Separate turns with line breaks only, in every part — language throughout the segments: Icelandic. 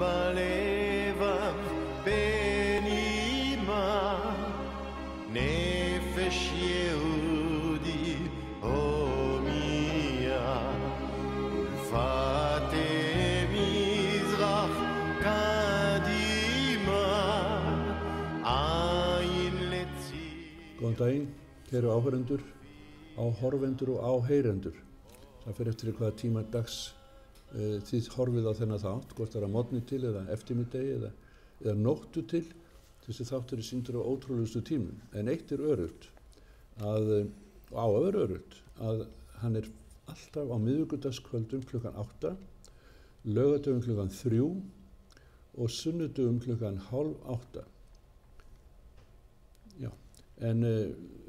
בלבם בנימה נפש יהודי הומיה ולפתי מזרח קדימה עין לציר.
Góðan daginn, kæru áhörendur, áhorfendur og áheyrendur. Það fer eftir hvaða tíma dags þið horfið á þennan þátt, hvort það er að morgni til eða eftirmiddegi eða nóttu til. Þessi þáttur er sýndur á ótrúlegustu tímum. En eitt er öruggt, að hann er alltaf á miðvikudagskvöldum klukkan 8, laugardögum klukkan 3 og sunnudögum klukkan 7:30. Já, en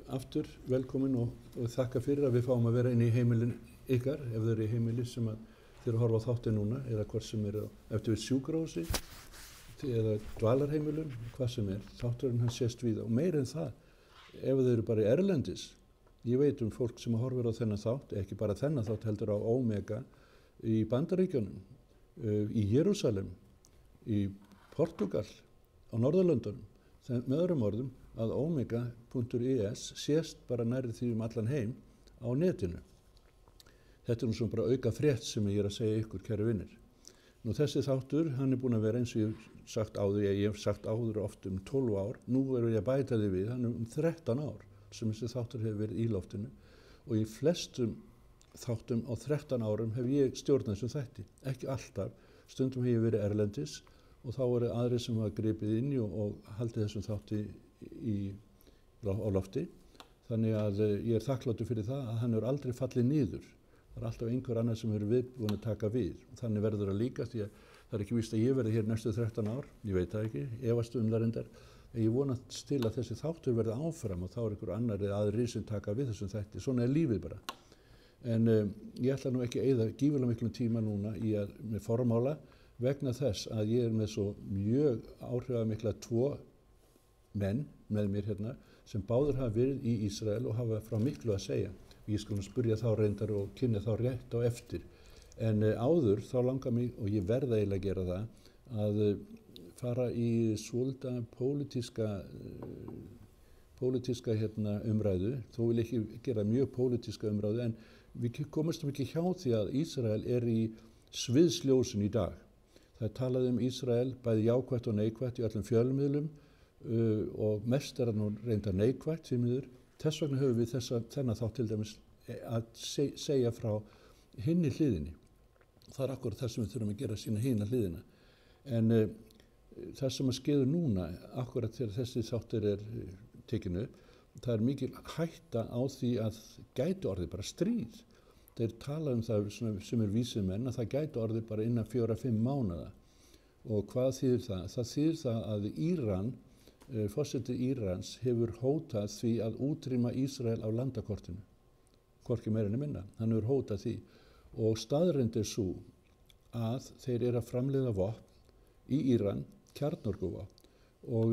aftur velkomin og þakka fyrir að við fáum að vera inn í heimilin ykkar, ef þau eru í heimili sem að þið eru að horfa á þáttinn núna, eða hvort sem er eftir við sjúkrahúsi, eða dvalarheimilum, hvað sem er, þátturinn hann sést víða. Og meir en það, ef þau eru bara í erlendis, ég veit fólk sem horfir á þennan þátt, ekki bara þennan þátt heldur á Omega, í Bandaríkjunum, í Jerúsalem, í Portugal, á Norðurlöndunum. Með öðrum orðum að omega.is sést bara nærri því allan heim á netinu. Þetta er svona bara auka frétt sem ég er að segja ykkur, kæru vinnir. Nú þessi þáttur, hann er búinn að vera eins og ég hef sagt áður oft 12 ár, nú erum ég að bæta því við, hann 13 ár sem þessi þáttur hefur verið í loftinu og í flestum þáttum á 13 árum hef ég stjórnað þessum þætti. Ekki alltaf, stundum hef ég verið erlendis og þá eru aðrir sem hafa gripið inn og haldið þessum þátti á lofti. Þannig að ég er þakkláttur fyrir það að hann hefur aldrei fallið niður. Það er alltaf einhver annar sem hefur viðbúin að taka við. Þannig verður að líka, því að það er ekki víst að ég verði hér næstu 13 ár, ég veit það ekki, efast það reyndar. En ég vonast til að þessi þáttur verði áfram og þá er einhver annar eða aðrir sem taka við þessum þætti. Svona er lífið bara. En ég ætla nú ekki að eyða gífurlega miklum tíma núna með formála vegna þess að ég er með svo mjög áhrifamikla 2 menn með mér hérna sem báðir hafa verið í Ísrael og hafa frá miklu að segja. Ég skal nú spyrja þá reyndar og kynna þá rétt á eftir. En áður þá langar mig, og ég verða eiginlega að gera það, að fara í svolítið pólitíska umræðu. Þó vil ég ekki gera mjög pólitíska umræðu, en við komumst ekki hjá því að Ísrael er í sviðsljósin í dag. Það er talað Ísrael bæði jákvætt og neikvætt í öllum fjölmiðlum og mest er það nú reyndar neikvætt því miður. Þess vegna höfum við þennan þátt til dæmis að segja frá hinni hliðinni. Það er akkurat það sem við þurfum að gera sína hina hliðina. En það sem að skeður núna, akkurat þegar þessi þáttur er tekinu, það er mikil hætta á því að gæti orðið bara stríð. Þeir tala það sem vísir menn að það gæti orðið bara innan 4-5 mánaða. Og hvað þýðir það? Það þýðir það að forseti Írans hefur hótað því að útrýma Ísrael af landakortinu. Hvorki meira en minna. Hann hefur hótað því. Og staðreynd er sú að þeir eru að framleiða vopn í Íran, kjarnorkuvopn, og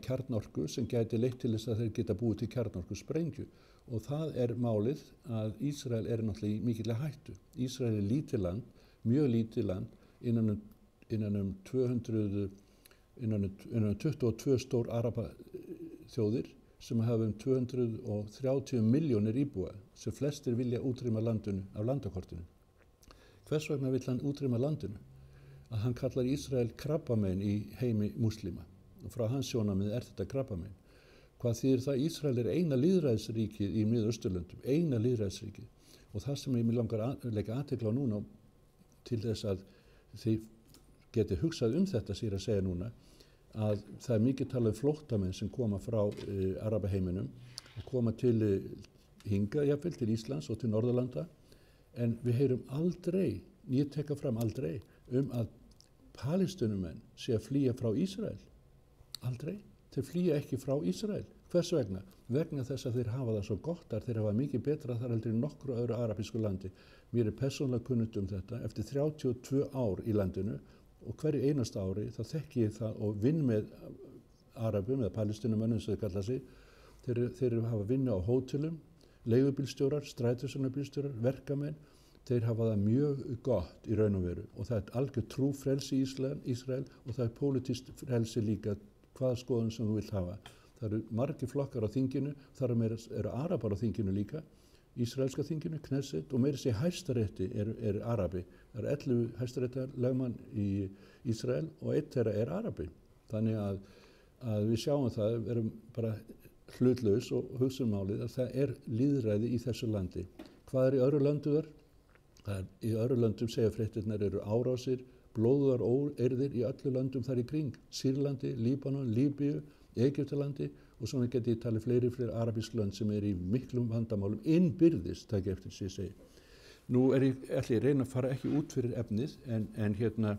kjarnorku sem gæti leitt til þess að þeir geta búið til kjarnorkusprengju. Og það er málið að Ísrael er náttúrulega í mikilli hættu. Ísrael er lítið land, mjög lítið land, innan 22 stór arabaþjóðir sem hafa 230 milljónir íbúa sem flestir vilja útrýma landinu af landakortinu. Hvers vegna vill hann útrýma landinu? Að hann kallar Ísrael krabbamein í heimi múslima og frá hans sjónarmið þetta krabbamein. Hvað þýðir það? Ísrael er eina lýðræðisríkið í Miðausturlöndum, eina lýðræðisríkið. Og það sem ég langar að leggja athygli á núna til þess að þið geti hugsað þetta sem ég er að segja núna, að það er mikið talað flóttamenn sem koma frá arabaheiminum og koma til hingað, jafnvel til Íslands og til Norðurlanda, en við heyrum aldrei, ég teka fram aldrei, að Palestínumenn sé að flýja frá Ísrael. Aldrei. Þeir flýja ekki frá Ísrael. Hvers vegna? Vegna þess að þeir hafa það svo gott þar, þeir hafa mikið betra þar heldur í nokkru öðru arabísku landi. Mér er persónulega kunnugt þetta. Eftir 32 ár í landinu og hverju einasta ári þá þekki ég það og vinn með arabum eða palestínumönnum sem þeir kalla sig. Þeir hafa vinnu á hótelum, leigubílstjórar, strætisvagnabílstjórar, verkamenn, þeir hafa það mjög gott í raun og veru og það er algjör trúfrelsi í Ísrael og það er pólitískt frelsi líka hvaða skoðun sem þú vilt hafa. Það eru margir flokkar á þinginu, þar eru arabar á þinginu líka, Ísraelska þinginu, Knesset og meira sé hæstarétti er arabi. Það eru 11 hæstaréttarlögmann í Ísrael og einn þeirra er arabi. Þannig að við sjáum það, við erum bara hlutlaus og hugsaum málið að það er lýðræði í þessu landi. Hvað er í öðru löndu þar? Í öðru löndum segja fréttirnar eru árásir, blóðugar óeirðir í öllu löndum þar í kring. Sýrlandi, Líbanon, Líbíu, Egyptalandi og svona geti ég talið fleiri arabísk lönd sem í miklum vandamálum innbyrðis, takk eftir sem ég segi. Nú ætla ég að reyna að fara ekki út fyrir efnið en hérna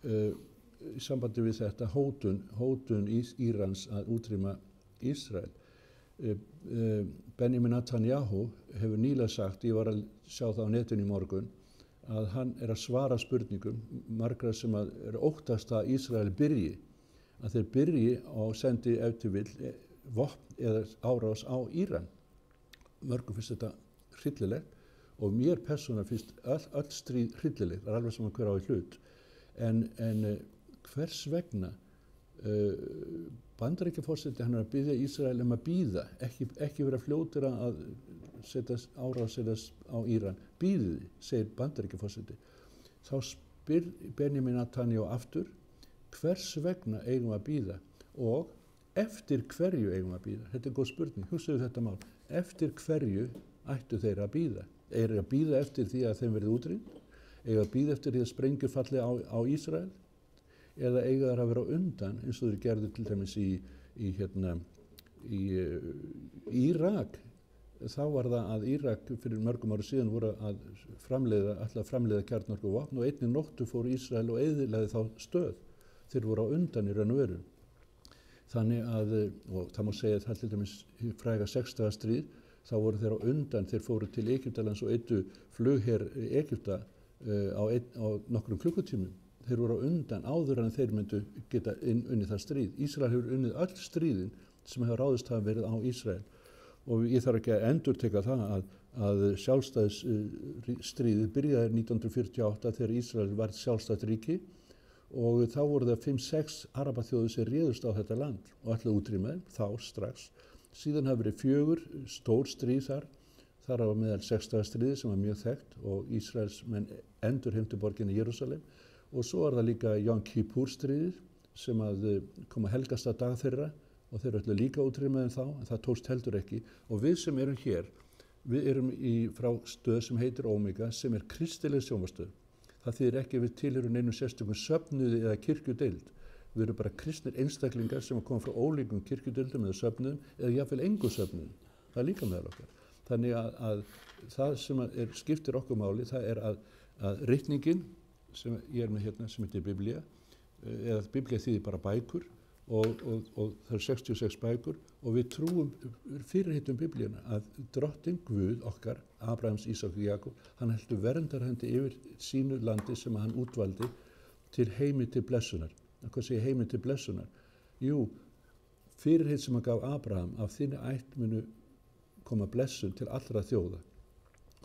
í sambandi við þetta hótun Írans að útrýma Ísrael. Benjamin Netanyahu hefur nýlega sagt, ég var að sjá það á netinu í morgun, að hann er að svara spurningum margra sem eru óttast að Ísrael byrji, að þeir byrji og sendi ef til vill vopn eða árás á Íran. Mörgum finnst þetta hryllilegt og mér persónulega finnst öll stríð hryllilegt, það er alveg saman hver á í hlut. En hvers vegna Bandaríkjaforseti hann er að biðja Ísrael að bíða, ekki vera fljótir að setja árásir á Íran. Bíðið, segir Bandaríkjaforseti. Þá spyr Benjamin Netanyahu aftur, hvers vegna eigum að bíða og eftir hverju eigum að bíða? Þetta er góð spurning, hugsaðu þetta mál. Eftir hverju ættu þeir að bíða? Eru að bíða eftir því að þeim verði útrýmt? Eiga að bíða eftir því að sprengju falli á Ísrael? Eða eiga þær að vera undan eins og þeir gerðu til dæmis í Írak. Þá var það að Írak fyrir mörgum ári síðan voru að framleiða kjarnorkuvopn og einni nóttu fór Ísrael og eyðilagði þá stöð. Þeir voru á undan í raun og veru. Þannig að, og það má segja að það til dæmis fræga 6 daga stríð, þá voru þeir á undan, þeir fóru til Egyptalands og eyddu flugher Egypta á nokkrum klukkutímum. Þeir voru á undan áður en þeir myndu geta unnið það stríð. Ísrael hefur unnið öll stríðin sem hefur ráðist hafa verið á Ísrael. Og ég þarf ekki að endurteka það að sjálfstæðisstríðið byrjaði 1948 þegar Ísrael var sjálfstætt ríki og þá voru það 5-6 arabaþjóðir sem réðust á þetta land og ætlaði að útrýma þeim þá strax. Síðan hafa verið 4 stór stríð þar á meðal 6 daga stríðið sem var mjög þekkt og Ísraels menn endurheimtu borginni Jerúsalem. Og svo það líka Jom Kippur stríðið sem kom að helgasta dag þeirra og þeir ætla líka að útrýma þeim þá, en það tókst heldur ekki. Og við sem erum hér, við erum frá stöð sem heitir Omega sem er kristileg sjónvarpsstöð. Það þýðir ekki að við tilheyrum neinum sérstökum söfnuði eða kirkjudeild. Við erum bara kristnir einstaklingar sem koma frá ólíkum kirkjudeildum eða söfnuðum eða jafnvel engu söfnuðum. Það er líka meðal okkar. Þannig að það sem skiptir okkur máli, það er að ritningin sem ég með hérna sem heitir Biblía, eða Biblía þýðir bara bækur og það eru 66 bækur og við trúum fyrirheitum Biblíuna að drottinn Guð okkar, Abrahams, Ísak og Jakob, hann heldur verndarhendi yfir sínu landi sem hann útvaldi til heimi til blessunar. Hvað segir heimi til blessunar? Jú, fyrirheit sem hann gaf Abraham af þinni ætt munu koma blessun til allra þjóða.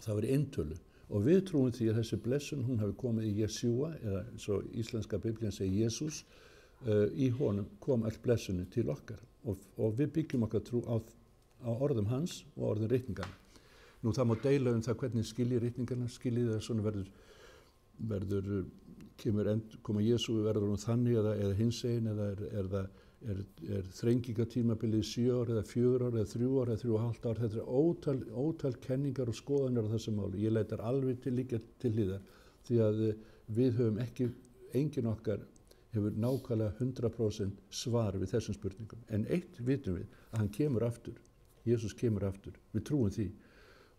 Það var í eintölu. Og við trúum því að þessi blessun, hún hafi komið í Jesúa, eða svo íslenska Biblían segir Jesús, í honum kom all blessunin til okkar. Og við byggjum okkar trú á orðum hans og orðum ritningarna. Nú það má deila það hvernig skilji ritningarna, skilji það svona koma Jesú, verður hún þannig eða hinsegin, eða er þrengingatímabilið 7 ár eða 4 ár eða 3 ár eða 3,5 ár. Þetta ótal kenningar og skoðanir á þessu máli. Ég leitar alveg líka til hliðar því að við höfum enginn okkar hefur nákvæmlega 100% svar við þessum spurningum. En eitt vitum við, að hann kemur aftur. Jesús kemur aftur. Við trúum því.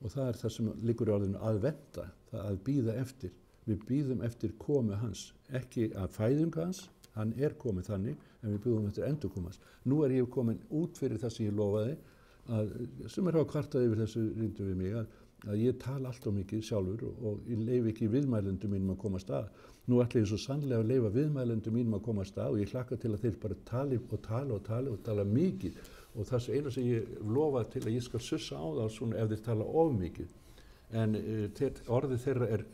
Og það er það sem liggur í orðinu að venta, það að bíða eftir. Við bíðum eftir komu hans, ekki að fæðingu hans, hann er komið þannig, en við bíðum eftir endurkomast. Nú er ég komin út fyrir það sem ég lofaði, sem hafa kvartað yfir þessu reyndu við mig, að ég tala allt of mikið sjálfur og ég leyfi ekki viðmælendum mínum að komast að. Nú ætla ég svo sannlega að leyfa viðmælendum mínum að komast að og ég hlakka til að þeir bara tala mikið. Og það er eina sem ég lofa til að ég skal sussa á það svona ef þeir tala of mikið. En orðið þeirra er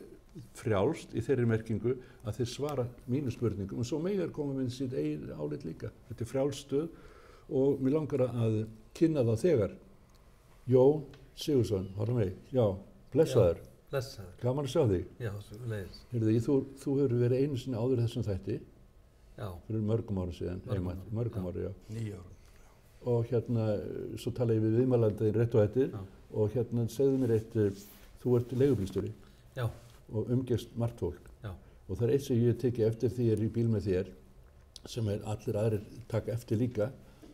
frjálst í þeirri merkingu að þeir svara mínu spurningum og svo megar koma með sitt eigin álit líka. Þetta er frjálst stöð og mér langar að kynna það þegar. Jón Sigurðsson, horfum við, já, blessaður.
Já, blessaður.
Gaman að sjá þig.
Já, svo leiðis.
Heyrðu, þú hefur verið einu sinni áður þessum þætti.
Já.
Fyrir mörgum ára síðan. Mörgum ára, já.
9 árum.
Og hérna, svo tala ég við viðmælandaðinn rétt og eftir.
Já.
Og hérna, segðu mér eitt, þú ert leigubílstjóri.
Já.
Og umgest margt fólk.
Já.
Og það er eitt sem ég teki eftir því ég er í bíl með þér, sem allir aðrir taka eftir líka,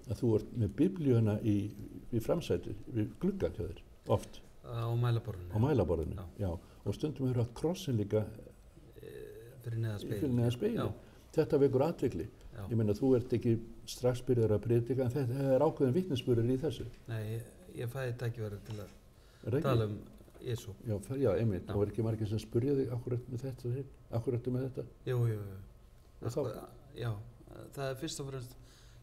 að þú ert með biblíuna í framsæti, við gluggan hjá þér, oft.
Á mælaborðinu.
Á mælaborðinu,
já.
Og stundum hefur haft krossin líka
fyrir neðan speil.
Fyrir neðan speil. Þetta vekur athygli. Ég meina, þú ert ekki strax byrjar að predika, en þetta er ákveðin vitnisburður í þessu.
Nei, ég fæði tækifæri til að tala Jesú.
Já, einmitt. Það var ekki margir sem spurja þig akkurat með þetta, akkurat með þetta?
Jú.
Og þá?
Já, það er fyrst og fremst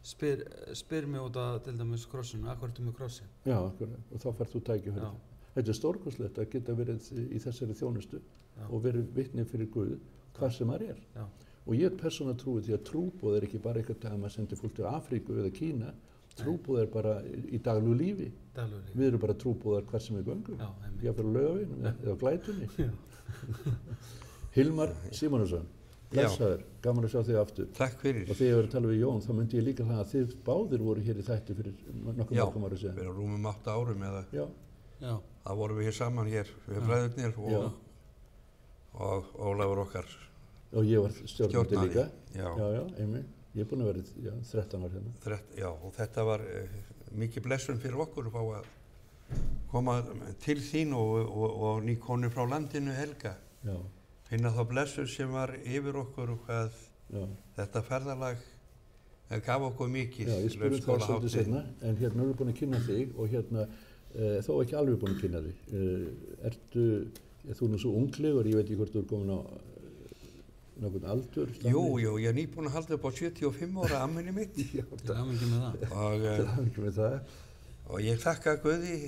spyr mig út af til dæmis krossinu, akkurat með krossin.
Já, akkurat. Og þá færð þú tækifæri. Þetta er stórkostlegt að geta verið í þessari þjónustu og verið vitni fyrir Guð, hvað sem það er.
Já.
Og ég persónulega trúi því að trúboð er ekki bara eitthvað að maður sendir fólk til Afríku eða Kína. Trúboð er bara í daglegu lífi. Við erum bara trúboðar hvert sem við göngum. Ég fyrir Laugaveginum eða Glætunni. Hilmar Símonarson, blessaður, gaman að sjá þig aftur.
Takk fyrir.
Og þegar ég var að tala við Jón, þá myndi ég líka það að þið báðir voru hér í þætti fyrir nokkuð ára síðan.
Já, við erum rúmum 8 árum eða.
Já.
Það vorum við hér saman hér, við bræðurnir og Ólafur okkar.
Og ég var stjórnandi líka.
Já,
einmitt. Ég er búinn að vera 13 ár hérna.
Já, og þetta var mikið blessun fyrir okkur að fá að koma til þín og ný konu frá landinu, Helga.
Já.
Finna þá blessun sem var yfir okkur og hvað þetta ferðalag gaf okkur mikið.
Já, ég spurði það svolítið seinna, en hérna erum við búin að kynna þig og hérna þó ekki alveg búin að kynna þig. Þú nú svo unglegur, ég veit ekki hvort þú er komin á nokkurn aldur?
Jú, ég er nýbúinn að halda upp á 75 ára ammæli mitt.
Já, til hamingju með það.
Til hamingju með það.
Og ég þakka Guði,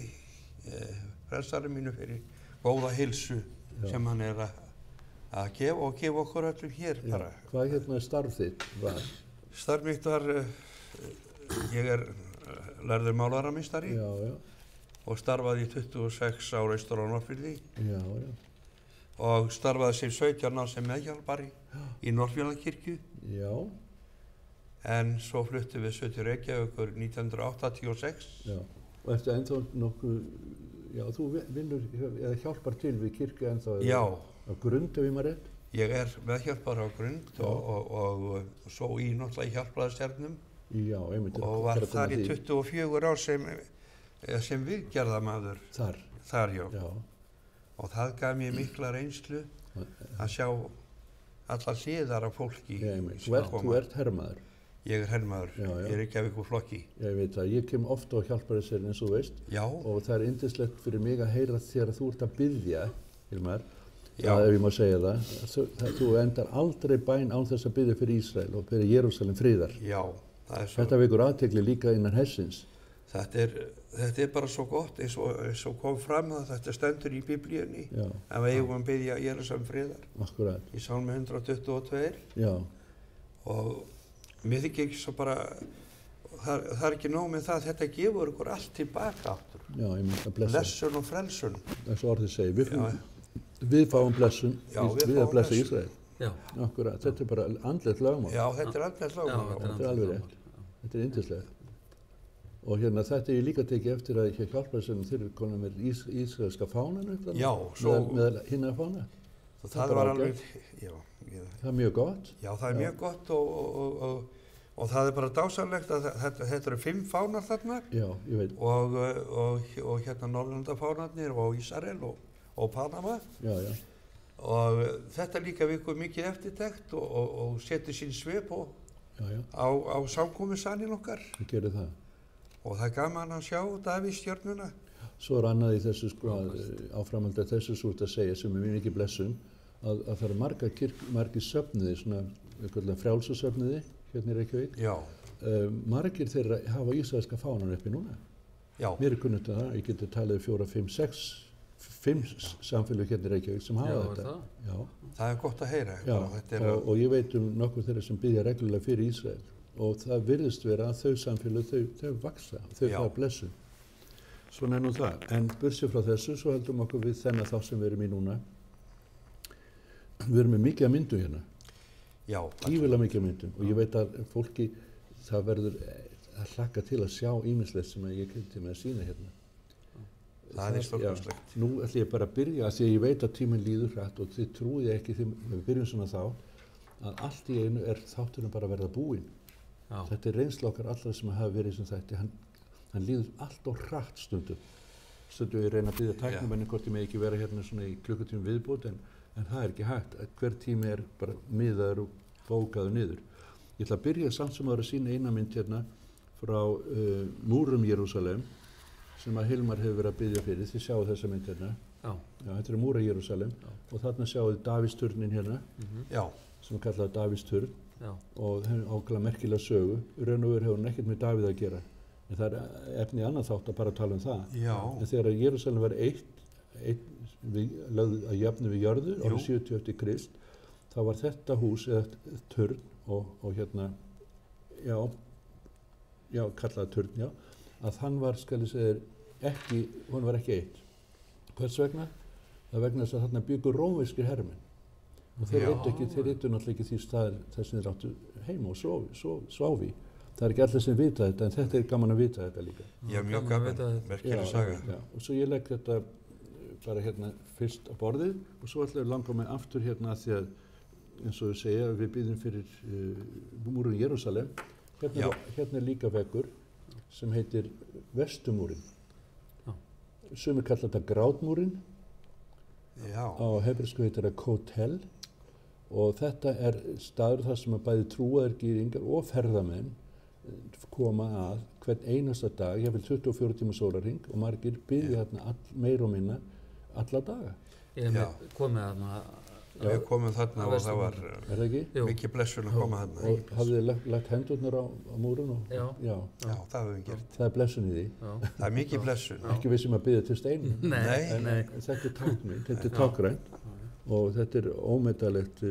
frelsari mínu, fyrir góða heilsu sem hann er að gefa okkur öllum hér bara.
Hvað hérna starf þitt var?
Starf mitt var, ég er lærður málaramistari og starfaði í 26 ára austur á Norðfirði.
Já.
Og starfaði sem 17 ár sem meðhjálpari í Norðfjarðarkirkju. Já. En svo fluttum við til Reykjavíkur 1986. Já. Og eftir ennþá nokkuð, þú vinnur eða hjálpar til við kirkju ennþá? Já. Á Grund, ef ég maður rétt? Ég er meðhjálpari á Grund og svo í náttúrulega hjálpræðistjarnum. Já, einmitt. Og var þar í 24 ár sem viðgerðamaður. Þar, já. Og það gaf mér mikla reynslu að sjá allar hliðar af fólki. Þú ert hermaður? Ég er hermaður, ég er ekki af ykkur flokki. Ég veit það, ég kem ofta á hjálpræðisherinn eins og þú veist. Já. Og það er yndislegt fyrir mig að heyra þegar þú ert að biðja, Hilmar, ef ég má segja það. Þú endar aldrei bæn án þess að biðja fyrir Ísrael og fyrir Jerúsalem friðar. Já, það er svo. Þetta vekur athygli líka innan hersins. Þetta er bara svo gott eins og kom fram að þetta stendur í Biblíunni að við eigum að biðja Jerúsalem friðar. Akkurat. Í Sálmi 122. Já. Og mér þykir ekki svo bara, það er ekki nóg með það, þetta gefur ykkur allt tilbaka áttur. Já, ég myndi að blessa. Blessun og frelsun. Það er svo orðið segir. Við fáum blessun, við að blessa Ísrael. Já. Akkurat, þetta er bara andlegt lögmál. Já, þetta er andlegt lögmál. Þetta er alveg rétt. Þetta er yndislegt. Og hérna þetta ég líka tekið eftir að hér hjálpræðisherinn þeir eru konar með ísraelska fánan upp þarna? Já, svo... Með hinna fána? Það var alveg, já. Það er mjög gott? Já, það er mjög gott og það er bara dásamlegt að þetta eru 5 fánar þarna. Já, ég veit. Og hérna Norðurlandafánarnir og Ísrael og Panama. Já. Og þetta líka vikur mikið eftirtekt og setur sín svip á samkomusalinn okkar. Það gerir það. Og það er gaman að sjá Davíðsstjörnuna. Svo er annað í þessu áframhald að þessu svo að segja sem er mjög mikið blessun að það eru margir söfniði, svona frjálsasöfniði hérna í Reykjavík. Já. Margir þeirra hafa ísraelska fánan uppi núna. Já. Mér er kunnugt að það, ég geti talið 4, 5, 6
5 samfélög hérna í Reykjavík sem hafa
Já,
þetta.
það?
Já.
Það er gott að heyra.
Já,
Þetta er
og ég veit nokkur þeirra sem biðja reglulega fyrir Ísrael og það virðist vera að þau samfélög, þau vaksa, þau
Já.
fá blessun. Svona nú það. En bursið frá þessu, svo heldum okkur við þennan þá sem við erum í núna. Við erum með mikið að myndum hérna.
Já.
Gífilega mikið að myndum og ég veit að fólki, það verður að hlakka til að sjá ýmislegt sem ég kynnti með að sína hérna.
Það er stórkostlegt.
Nú ætlum ég bara að byrja að því að ég veit að tíminn líður hratt og þið trúið ekki þegar við byrjum svona þá að allt í einu þátturinn bara að verða búinn.
Já.
Þetta er reynsla okkar allra sem hafa verið sem þætti. Hann líður allt og hratt stundum. Stundum ég reyna að byrja tæknumennin hvort ég með ekki vera hérna svona í klukkutímum viðbót en það er ekki hægt. Hver tími er bara miðaður og bókaður niður. Ég ætla að byrja samt sem að sína eina mynd hérna frá múrum Jerúsalem sem að Hilmar hefur verið að biðja fyrir. Þið sjáu þessa mynd hérna.
Já.
Já, þetta er múra Jerúsalem og þarna sjáu þið Davíðsturnin hérna
Já.
sem er kallað Davíðsturn
Já.
og það er ákveðlega merkilega sögu. Raun og veru hefur hann ekkert með Davíð að gera. En það er efni annað þátt að bara tala um það.
Já.
En þegar Jerúsalem var lögð að jöfnu við jörðu árið 70 eftir Krist, þá var þetta hús eða turn og hérna, kallaði turn, já, að hann var, skal ég segja, hún var ekki eitt. Hvers vegna? Það vegna þess að þarna byggur rómverskir hermenn. Og þeir eittu náttúrulega ekki því staðir þess að þeir áttu heima og sváfi. Það er ekki allir sem vita þetta, en þetta er gaman að vita þetta líka.
Já, mjög gaman, merkileg saga.
Já, og svo ég legg þetta bara hérna fyrst á borðið og svo ætla ég að langa mig aftur hérna því að, eins og þú segja, við byggjum fyrir múrun Jerúsalem. Hérna er líka veggur sem heitir Vestumúrin. Sumir kalla þetta Grátmúrin.
Já.
Á hebresku heitir það Kotel og þetta er staður þar sem að bæði trúaðir gyðingar og ferðamenn koma að hvern einasta dag, jafnvel 24 tíma sólarhring og margir biðja þarna meir og minna alla daga.
Ég hef komið þarna.
Við komum þarna og það var mikið blessun að koma þarna.
Og hafið þið lagt hendurnar á múrun?
Já.
Já, það hefum við gert.
Það er blessun í því?
Já. Það er mikið blessun.
Ekki við sem að biðja til steinu?
Nei.
En þetta er táknmynd, þetta er tákgrænt og þetta er ómetalegt,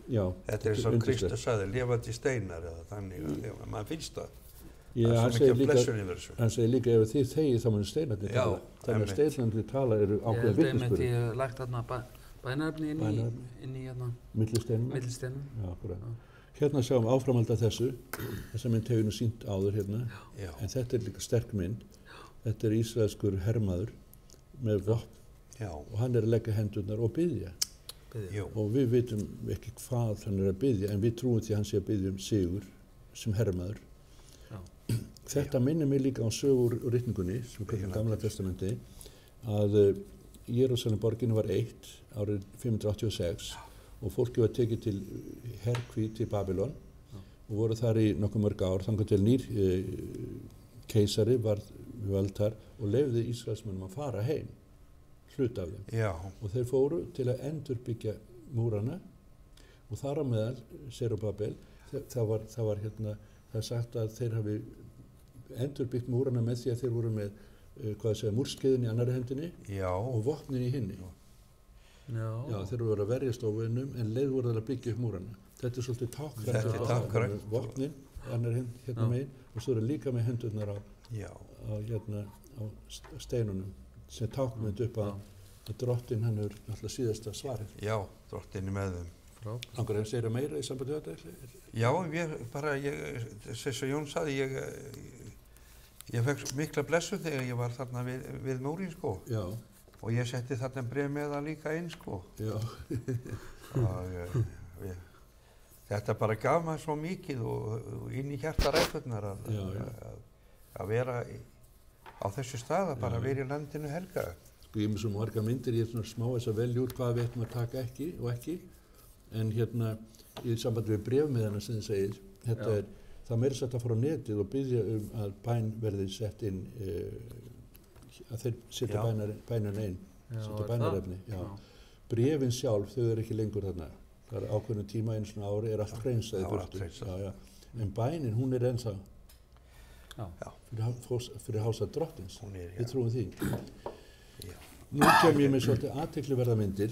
þetta er eins og Kristus sagði, lifandi steinar eða þannig að maður finnst það.
Já,
það er svo mikið blessun yfir þessu.
Hann segir líka ef þið þegið þá munir steinarnir tala. Þannig að steinarnir tala eru ákveðin vitnisburður.
Ég hef lagt þarna bænarefni inn í
millisteinum. Já, akkurat. Hérna sjáum við áframhald af þessu. Þessa mynd hefur nú sýnt áður hérna.
Já.
En þetta er líka sterk mynd. Þetta er ísraelskur hermaður með vopn og hann er að leggja hendurnar og biðja. Og við vitum ekki hvað hann er að biðja en við trúum því að hann sé að biðja sigur sem hermaður. Þetta minnir mig líka á sögur úr ritningunni sem við kallum Gamla testamenti að Jerúsalem borgin var eitt árið 586 og fólki var tekið til herkví til Babylon og voru þar í nokkuð mörg ár þangað til nýr keisari var við völd þar og leyfði Ísraelsmönnum að fara heim hluta af þeim.
Já.
Og þeir fóru til að endurbyggja múrana og þar á meðal Serubabel, það er sagt að þeir hafi endurbyggt múrana með því að þeir voru með múrskeiðin í annarri hendinni og vopnin í hinni. Já, þeir voru að verjast á vönnum en leið voru að byggja upp múrana. Þetta er svolítið tákgrænt. Vopnin, annarri hérna megin og svo eru líka með hendurnar á steinunum sem tákmynd upp að drottin hann er alltaf síðasta svarið.
Já, drottin er með þeim.
Langar að segja meira í sambandi við þetta?
Já, þess að Jón sagði, ég fekk mikla blessun þegar ég var þarna við múrin, sko. Já. Og ég setti þarna bréf með það líka inn, sko. Já. Og þetta bara gaf maður svo mikið og inn í hjartaræturnar að vera á þessu stað að bara vera í landinu helga.
Sko ég með svo marga myndir, ég er svona smá þess að velja úr hvað við ætlum að taka ekki og ekki. En hérna, í sambandi við bréfmiðana sem þið segir, þetta er, það meira sett að fara á netið og biðja að bæn verði sett inn, að þeir setja bænarinn inn, setja bænarefni. Bréfin sjálf, þau eru ekki lengur þarna. Það er ákveðnum tíma einu svona ári, er allt hreinsað í burtu. En bænin, hún er ennþá fyrir hása drottins. Við trúum því. Nú kem ég með svolítið athyglisverðar myndir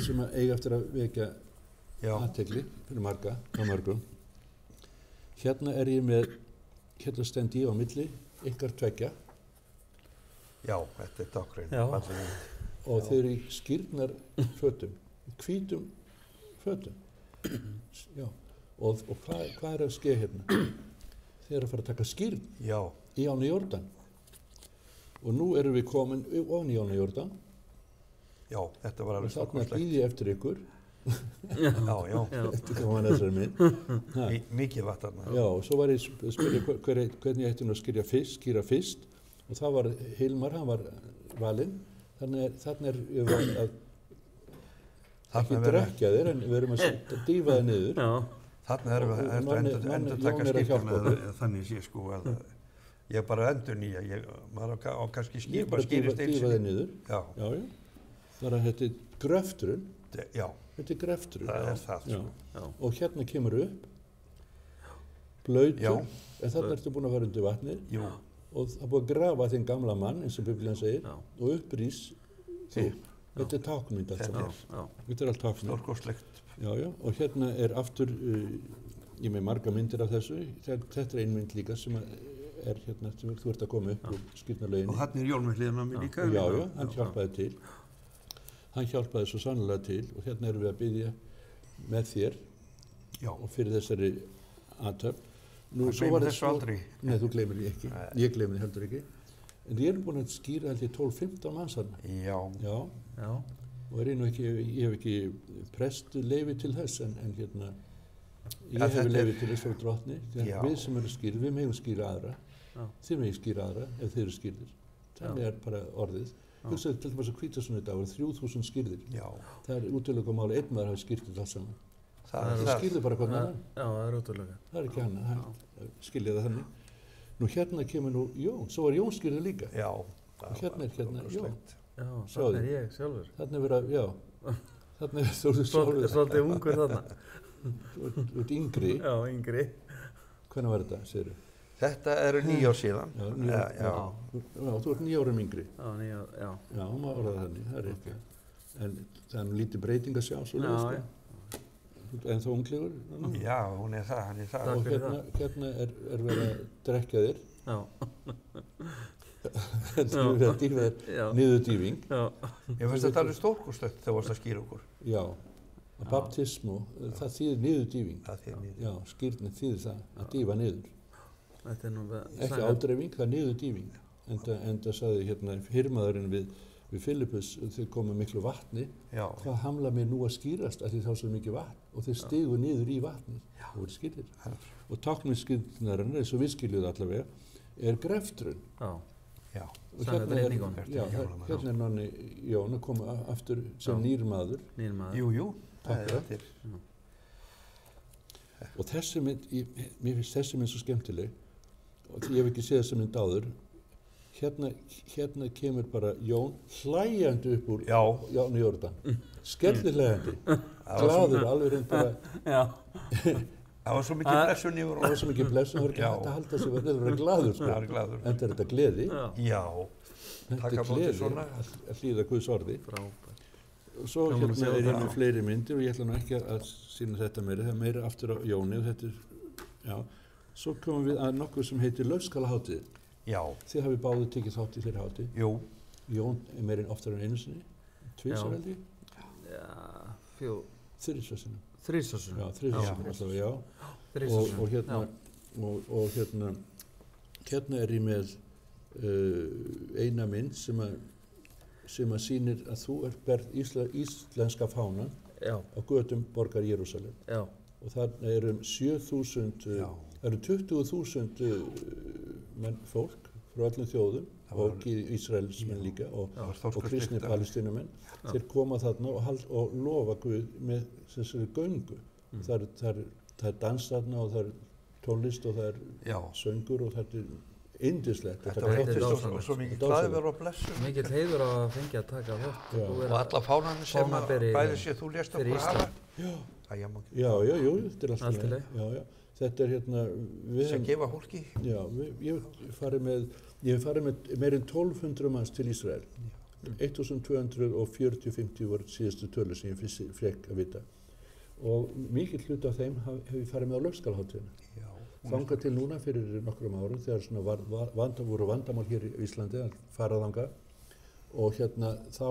sem að eiga eftir að vekja athygli fyrir marga, á mörgum. Hérna er ég með, hérna stend ég á milli, ykkar tveggja.
Já, þetta er dákrein.
Og þeir eru í skírnar fötum, hvítum fötum. Já, og hvað er að skeið hérna? Þeir eru að fara að taka skírn í ána Jórdan. Og nú erum við komin ofan í ána Jórdan.
Já, þetta var alveg
stórkostlegt. Þarna bíð ég eftir ykkur.
Já.
Þetta kom að þessari mynd.
Mikið vatn.
Já, og svo var ég að spyrja hvernig ég ætti nú að skýra fyrst. Og það var Hilmar, hann var valinn. Þannig er að ekki drekja þér, en við erum að dýfa þér niður.
Þannig erum við að endur taka skiptum eða þannig sé sko að ég bara endur nýja, maður á kannski skipa skýrist eins.
Dýfa þér niður. Já. Þannig að þetta er gröfturinn.
Já.
Þetta er gröfturinn.
Það er það sko.
Já. Og hérna kemur upp, blautur, en þarna ertu búin að vera undir vatnið.
Jú.
Og það búið að grafa þinn gamla mann, eins og Biblían segir, og upprís þú. Þetta er táknmynd alltaf. Þetta er allt táknmynd.
Stórkostlegt.
Já, og hérna er aftur, ég með marga myndir af þessu, þetta er ein mynd líka sem er hérna, sem þú ert að koma upp úr skírnarlauginni.
Og hann er Jón með hliðina á mér líka.
Já, hann hjálpaði til. Hann hjálpaði svo sannlega til og hérna erum við að biðja með þér og fyrir þessari athöfn.
Það gleymir þessu aldrei.
Nei, þú gleymir því ekki. Ég gleymir því heldur ekki. En ég er búin að skýra held ég 12-15 manns þarna.
Já.
Og ég hef ekki prestleyfi til þess, en hérna, ég hef leyfi til þess frá drottni. Við sem erum skýrð, við megum skýra aðra. Þið megum skýra aðra ef þeir eru skýrðir. Þannig er bara orðið. Hugsaðu til þess að Hvítasunnu í dag voru 3000 skýrðir. Það er útilokamáli, einn maður hafi skýrt þetta allt saman. Það skýrðu bara hvernig það.
Já, það er útiloka.
Það er ekki hann, skilja það þannig. Nú hérna kemur nú Jón, svo var Jón skýrður líka.
Já.
Og hérna er Jón.
Já, þannig er ég sjálfur.
Þannig er verið að, þannig er þú sjálfur.
Svolítið ungur þarna.
Þú ert yngri.
Já, yngri.
Hvernig var þetta, segirðu?
Þetta eru 9 ár síðan.
Já, þú ert 9 árum yngri.
Já, 9 ár, já.
Já, maður orðað þannig, það er eitthvað. En það er lítið breyting að sjá svo leiðist. En þó unglegur?
Já, hún er það, hann er það.
Og hérna er verið að drekja þér.
Já.
Þetta er verið að dýfa þér niðurdýfing.
Ég finnst þetta alveg stórkostlegt þegar þú varst að skýra okkur.
Já, baptismu, það þýðir niðurdýfing.
Það þýðir niðurdýfing.
Já, skýrnin þýðir það, að dýfa niður.
Þetta er nú
ekki ádreifing, það er niðurdýfing. Enda sagði hérna hirmaðurinn við Filippus, þeir komu miklu vatni, hvað hamla mér nú að skýrast að því þá svo mikið vatn og þeir stigu niður í vatni og voru skýrðir. Og táknmyndskýrnarinnar, eins og við skiljuðu allavega, er grefturinn.
Já.
Og hérna er nonni Jón að koma aftur sem nýr maður.
Jú.
Takk. Og þessi mynd, mér finnst þessi mynd svo skemmtileg og ég hef ekki séð þessa mynd áður. Hérna kemur bara Jón hlæjandi upp úr Jón í Jórdan. Skellihlæjandi. Glaður, alveg reynd bara.
Það var svo mikið blessun yfir honum.
Það var svo mikið blessun, það var ekki hægt að halda sig að vera glaður sko.
Það er glaður.
En þetta er gleði.
Já.
Þetta er gleði að hlýða Guðs orði.
Frábært.
Svo hérna er hérna fleiri myndir og ég ætla nú ekki að sýna þetta meira. Það er meira aftur á Jóni og þetta er, Svo komum við að nokkuð sem heitir Laufskalahátíð.
Já.
Þið hafið báðir tekið þátt í þeirri hátíð.
Jú.
Jón er meirinn oftar en einu sinni. Tvisvar held ég?
Já,
Þrisvar.
Þrisvar.
Já, þrisvar alltaf, já. Og hérna er ég með eina mynd sem að sýnir að þú berð íslenska fánan á götum borgar Jerúsalem.
Já.
Og það eru 7.000, það eru 20.000 fólk frá öllum þjóðum og Ísraelsmenn líka og kristni palestínumenn. Þeir koma þarna og lofa Guð með þessari göngu. Það er dans þarna og það er tónlist og það er söngur og það er yndislegt.
Þetta var eitthvað svo mikið hlaðiver og blessun.
Mikið heiður að fengja að taka þátt.
Og alla fánarnir sem bæði sér þú lést okkur hafa.
Já, þetta er alltaf leið. Þetta er hérna...
Sem gefa fólki?
Já, ég hef farið með meir en 1200 manns til Ísrael 1240-50 voru síðustu tölur sem ég frekk að vita. Og mikill hluti af þeim hef ég farið með á Laugskálaháttíðina. Þangað til núna fyrir nokkrum árum þegar svona voru vandamál hér í Íslandi að fara þangað og þá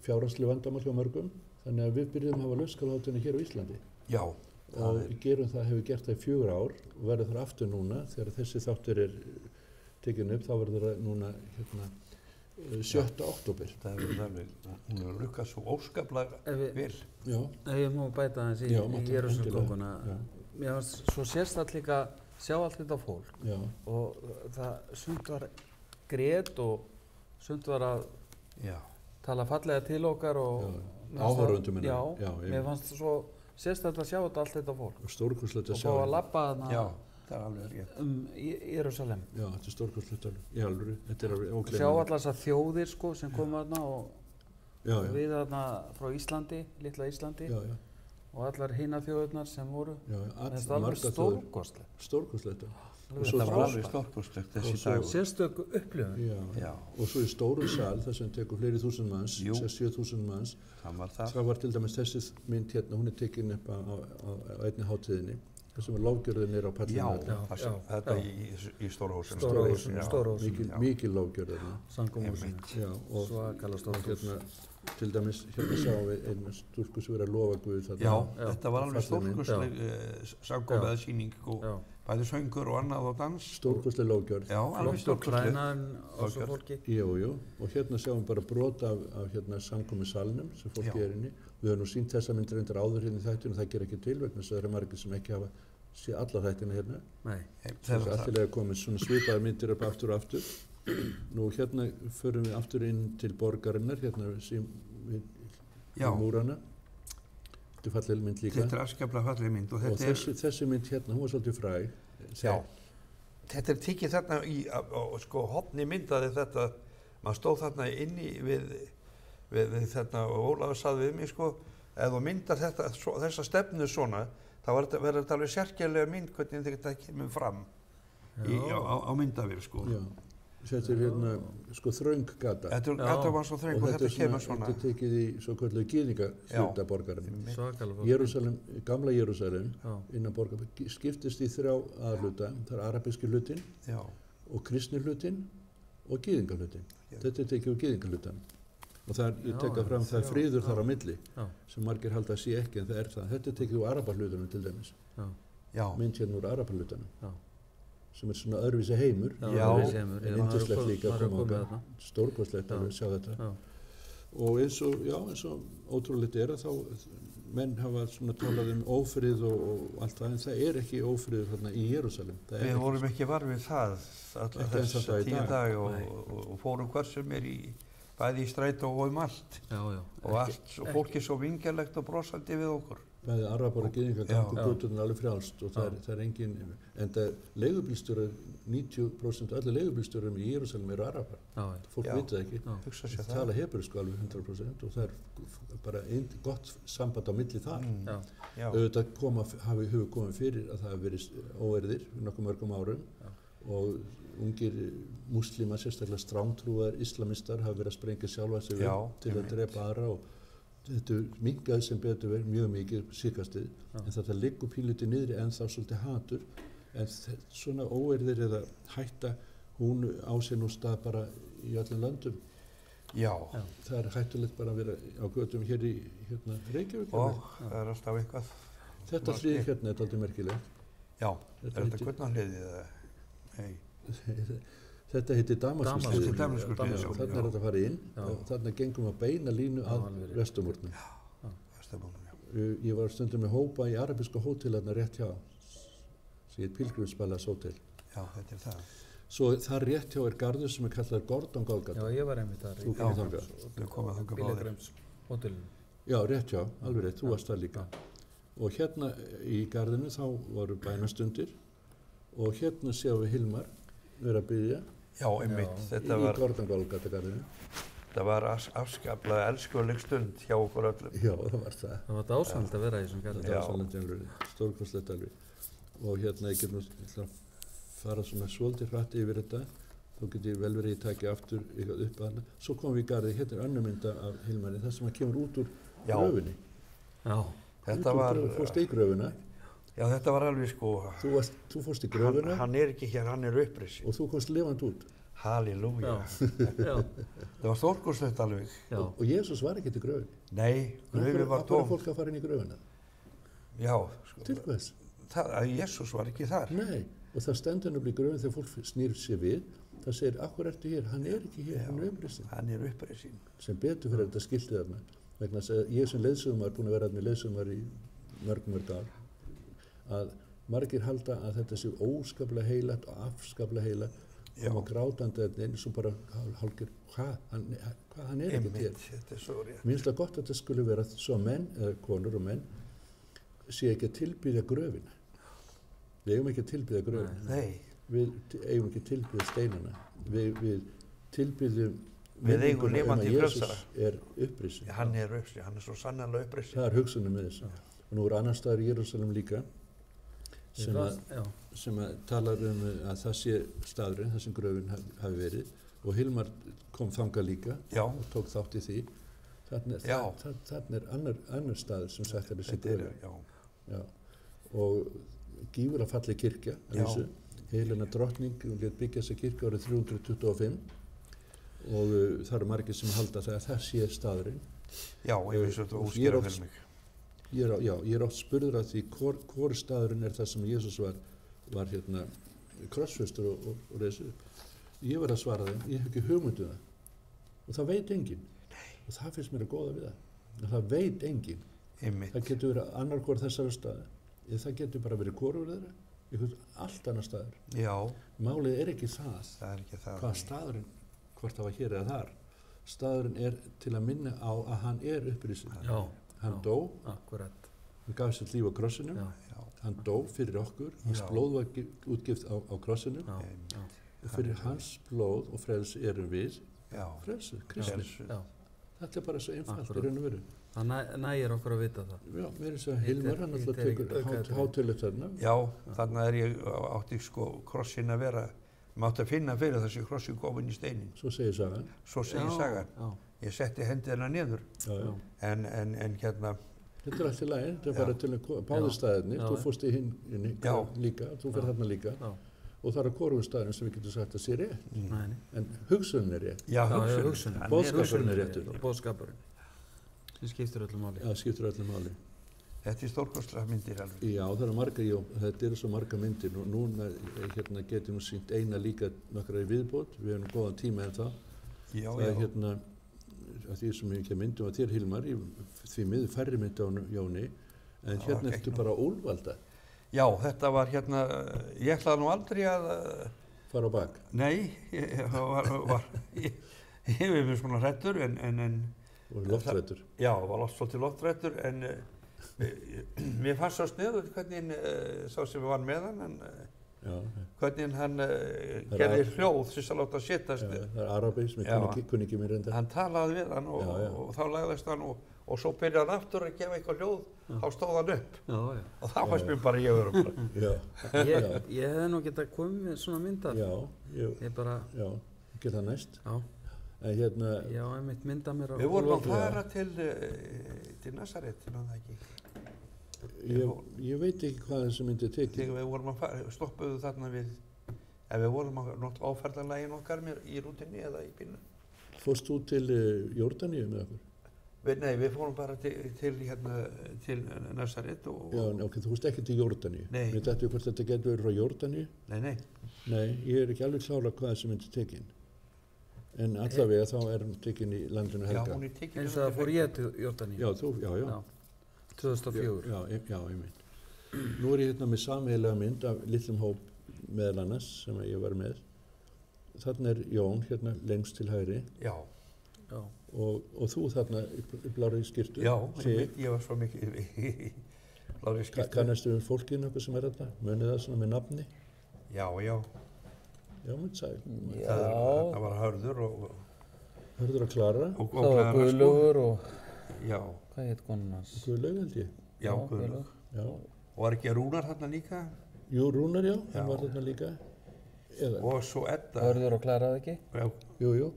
fjárhagsleg vandamál hjá mörgum, þannig að við byrjum að hafa Laugskálaháttíðina hér á Íslandi.
Já.
Og hefum gert það í 4 ár og verður þar aftur núna þegar þessi þáttur tekin upp, þá verður það núna 7. október.
Það hefur alveg, hún hefur lukkað svo óskaplega vel.
Já. Ef ég má bæta aðeins í Jerúsalemgönguna. Mér fannst svo sérstakt líka sjá allt þetta fólk. Já. Og það sumt var grét og sumt var að tala fallega til okkar og
áhorfendum minna.
Já, mér fannst svo sérstakt að sjá allt þetta fólk.
Stórkostlegt að sjá.
Og fá að labba þarna.
Það er alveg rétt.
Jerúsalem.
Já, þetta er stórkostlegt í alvöru. Þetta er alveg ógleymanlegt.
Sjá allar þessar þjóðir sko sem komu þarna og við þarna frá Íslandi, litla Íslandi. Og allar hinar þjóðirnar sem voru. Það er alveg stórkostlegt.
Stórkostlegt.
Þetta var alveg stórkostlegt þessi dag.
Sérstök upplifun.
Já. Og svo í stórum sal, þar sem tekur fleiri þúsund manns, 6-7.000 manns. Það var til dæmis þessi mynd hérna, hún er tekin upp á einni hátíðinni. Það sem lofgjörðin á pallinu.
Þetta í Stórahúsinu.
Mikil lofgjörð.
Samkomuhúsinu. Svakalega Stórahús.
Til dæmis hérna sáum við einu stúlku sem verið að lofa Guð þarna.
Já, þetta var alveg stórkostleg samkomulega sýning og bæði söngur og annað og dans.
Stórkostleg lofgjörð.
Já, alveg stórkostleg.
Klæðnaðan á svo fólki.
Jú. Og hérna sjáum við bara brot af samkomusalnum sem fólki inni. Við höfum nú sýnt þessa myndir reyndar áður hérna í þættinu, það ger ekki til vegna þess að það eru margir sem ekki hafa séð alla þættina hérna.
Nei.
Það er alltilega komið svona svipaðar myndir upp aftur og aftur. Nú hérna förum við aftur inn til borgarinnar, hérna við múrana. Þetta er falleg mynd líka.
Þetta er afskaplega falleg mynd. Og
þessi mynd hérna, hún var svolítið fræg.
Já. Þetta er tikið þarna sko hopni myndaði þetta, maður stóð þarna inni við þarna og Ólafur sagði við mig sko, ef þú myndar þessa stefnu svona, þá verður þetta alveg sérkjærlega mynd hvernig þetta kemur fram á myndavél sko.
Já. Þetta er hérna sko þröng gata.
Þetta var svo þröng og þetta kemur svona.
Þetta er tekið í svo kvöldu gyðingahluta borgarinnar. Jerúsalem, gamla Jerúsalem innan borgar skiptist í 3 aðhluta. Það er arabíski hlutin og kristni hlutin og gyðingahlutin. Þetta er tekið úr gyðingahlutan. Og það er tekað fram, það er friður þar á milli sem margir halda að sé ekki en það er það. Þetta er tekið úr arabahlutunum til dæmis. Mynd hérna úr arabahlutunum. Sem er svona öðruvísi heimur. En yndislegt líka að koma okkar. Stórkostlegt að sjá þetta. Og eins og ótrúlegt er að þá menn hafa svona talað ófrið og allt það, en það er ekki ófriður þarna í Jerúsalem.
Við vorum ekki varfið það alla þessa 10 daga og fórum hvar sem er bæði í strætó og allt. Og allt, og fólk er svo vingjarlegt og brosandi við okkur.
Bæði arabar og gyðingar gangu göturnar alveg frjálst og það er engin, en leigubílstjórar, 90% allir leigubílstjórar í Jerúsalem eru arabar. Fólk veit það ekki. Það tala hebresku alveg 100% og það er bara gott samband á milli þar. Auðvitað hefur komið fyrir að það hefur verið óerðir nokkuð mörgum árum og ungir múslimar, sérstaklega strángtrúar islamistar hafa verið að sprengja sjálfa sig til að drepa aðra og þetta minkaði sem betur verið mjög mikið síkastið, en þetta liggur pínlítið niðri en þá svolítið hatur, en svona óerðir eða hætta, hún á sér nú stað bara í öllum löndum.
Já.
Það er hættulegt bara að vera á götum hér í Reykjavík.
Og það er alltaf eitthvað.
Þetta hlið hérna er dálítið merkilegt.
Já, er þetta gullnahliðið eða? Nei.
Þetta heitir Damaskushliðið. Þarna er þetta að fara inn og þarna gengum við beina línu að Vesturmúrnum. Ég var stundum með hópa í arabíska hótel þarna rétt hjá, sem heit Pilgrimspalace Hotel.
Já, þetta er það.
Svo þar rétt hjá garður sem kallaður Gordon Golgata.
Já, ég var einmitt þar.
Þú komið þangað.
Þú komið þangað báðir.
Pilgrimshótelinu.
Já, rétt hjá, alveg rétt, þú varst það líka. Og hérna í garðinu þá voru bænastundir og hérna sjáum við Hilmar vera að biðja.
Já, einmitt.
Í Gordon Golgata garðinu.
Það var afskaplega elskuleg stund hjá okkur öllum.
Já, það var það.
Það var dásamlegt að vera í þessum garði.
Dásamlegt, stórkostlegt alveg. Og hérna ég get nú að fara svona svolítið hratt yfir þetta. þá getur vel verið ég taki aftur eitthvað upp að hana. Svo komum við í garðið, hérna er önnur mynda af Hilmari, þar sem hann kemur út úr gröfinni.
Já.
Þetta var...
Þú fórst í gröfina.
Já, þetta var alveg sko...
Þú fórst í gröfina.
Hann er ekki hér, hann er upprisi.
Og þú komst lifandi út.
Halleluja. Það var stórkostlegt alveg.
Og Jesús var ekki til gröfinni.
Nei, gröfin var tóm.
Hvað er fólk að fara inn í gröfina?
Já. Sko,
til hvers?
Jesús var ekki þar.
Nei, og það stendur nefnilega í gröfin þegar fólk snýr sér við. Það segir, akkur ertu hér? Hann er ekki hér, hann er upprisin.
Hann er upprisin.
Sem betur fyrir þetta skiltið þarna. Vegna þess að ég sem leiðsögumar, búin að vera með leiðsögumar í mörg ár, að margir halda að þetta sé óskaplega heilagt og afskaplega heilagt og grátandi eins og bara hálfur, hvað, hann er ekki hér.
Þetta er svo rétt.
Mér finnst það gott að þetta skulle vera svo menn, eða konur og menn, sé ekki að tilbyðja gröfina. Við eigum ekki að tilbyðja gröfina.
Nei.
Við eigum ekki að tilbyðja steinana. Við tilbyðjum
við eigum lifandi frelsara.
Jesús er upprisin.
Hann er upprisin, hann er svo sannarlega upprisin.
Það er hugsunum með þessu. Og nú er annar staðar í Jerúsalem líka sem að talar að það sé staðurinn, það sem gröfin hafi verið og Hilmar kom þangað líka og tók þátt í því. Þarna er annar staður sem sagt að þessi gröfin. Og gífur að falli kirkja að þessu. Helena drottning, hún lét byggja þessa kirkju árið 325 og það eru margir sem halda það að það sé staðurinn.
Já, ég veist þetta óskera fyrir mig.
Ég er oft spurður að því hvor staðurinn er það sem Jesús var hérna krossfestur og reisur upp. Ég var að svara þeim, ég hef ekki hugmyndu það og það veit enginn. Og það finnst mér að góða við það. Það veit enginn. Það getur verið annar hvor þessara staði. Það getur bara verið hvorur þeirra. Allt annar staður.
Já.
Málið er ekki það.
Það er ekki það.
Hvað staðurinn, hvort það var hér eða þar. Staðurinn er til að minna á að hann er upprisin.
Já.
Hann dó.
Akkurat.
Hann gaf sér líf á krossinum.
Já.
Hann dó fyrir okkur. Hans blóð var útgift á krossinum. Já. Og fyrir hans blóð og frelsi erum við.
Já.
Frelsi, kristni. Þetta er bara svo einfalt í raun og veru.
Það nægir okkur að vita það.
Já, mér er þess að Hilmar, hann alltaf tekur hátölu þarna.
Já, þarna átti sko krossin að vera, maður átti að finna fyrir þessi krossin komin í steinin.
Svo segir sagan.
Svo segir sagan. Ég setti hendina niður. En hérna...
Þetta er allt í lagi, þetta er bara til báðustæðinni. Þú fórst í hinn líka, þú fyrir þarna líka. Og það eru hvorumstæðin sem við getum sagt að sé rétt. En hugsunin er rétt.
Já, hugsunin.
Boðskapurinn er réttur.
Boðskapurinn. Það skiptir öllu máli.
Já, það skiptir öllu máli.
Þetta er stórkostlega myndir alveg.
Já, það eru margar, þetta eru svo margar myndir. Núna hérna, getum við sýnt eina líka nokkra í viðbót. Við hefum góðan tíma en það. Það er hérna, að því sem ég ekki myndum að þér Hilmar, því miður færri myndi á Jóni, en hérna ertu bara úlvalda.
Já, þetta var hérna, ég ætlaði nú aldrei að...
Fara á bak?
Nei, ég hefur mér svona hrættur en
og loftrættur?
Já, var svolítið loftrættur en mér fannst svo sniðugt hvernig sá sem var með hann hvernig hann gerði hljóð sem að láta setjast.
Það er arabi sem ég kunni ekki mér enda.
Hann talaði við hann og þá lagðist hann og svo byrjaði hann aftur að gefa eitthvað hljóð, þá stóð hann upp. Og þá fannst mér bara ég vera bara.
Ég hefði nú getað komið með svona myndar. Ég bara...
Já, get það næst.
Hérna, já, einmitt mynda mér á...
Við vorum að fara til Nasaret, það ekki?
Ég veit ekki hvað þessi myndi tekið.
Þegar við vorum að fara, stoppuðu þarna við, ef við vorum á áferðarlægin okkar í rútinni eða í bílnum.
Fórst þú til Jórdaníu með okkur?
Nei, við fórum bara til Nasaret og...
Já, ok, þú fórst ekki til Jórdaníu.
Nei.
Við dættu hvort þetta getur verið frá Jórdaníu?
Nei.
Nei, ég er ekki alveg klára hvað þessi myndi tekið. En allavega þá er hún tekinn í landinu Helga.
Já, hún er tekinn í
landinu Helga. Eins og það fór ég til Jórdaníu.
Já, þú, já.
2004.
Já, einmitt. Nú er ég hérna með sameiginlega mynd af litlum hóp meðal annars sem ég var með. Þarna er Jón hérna lengst til hægri.
Já.
Og þú þarna í blárri skyrtu.
Já, ég var svo mikið í blárri skyrtu.
Kannastu fólkinu eitthvað sem er þarna? Munið það svona með nafni?
Já.
Já, mynd sæl.
Það var Hörður og...
Hörður og Klara.
Það var Guðlaugur og...
Já.
Hvað heit konan hans?
Guðlaug held ég.
Já, Guðlaug. Já. Og var ekki Rúnar þarna líka?
Jú, Rúnar, já. Hann var þarna líka.
Og svo Edda Edda.
Hörður og Klara, ekki?
Já.
Jú.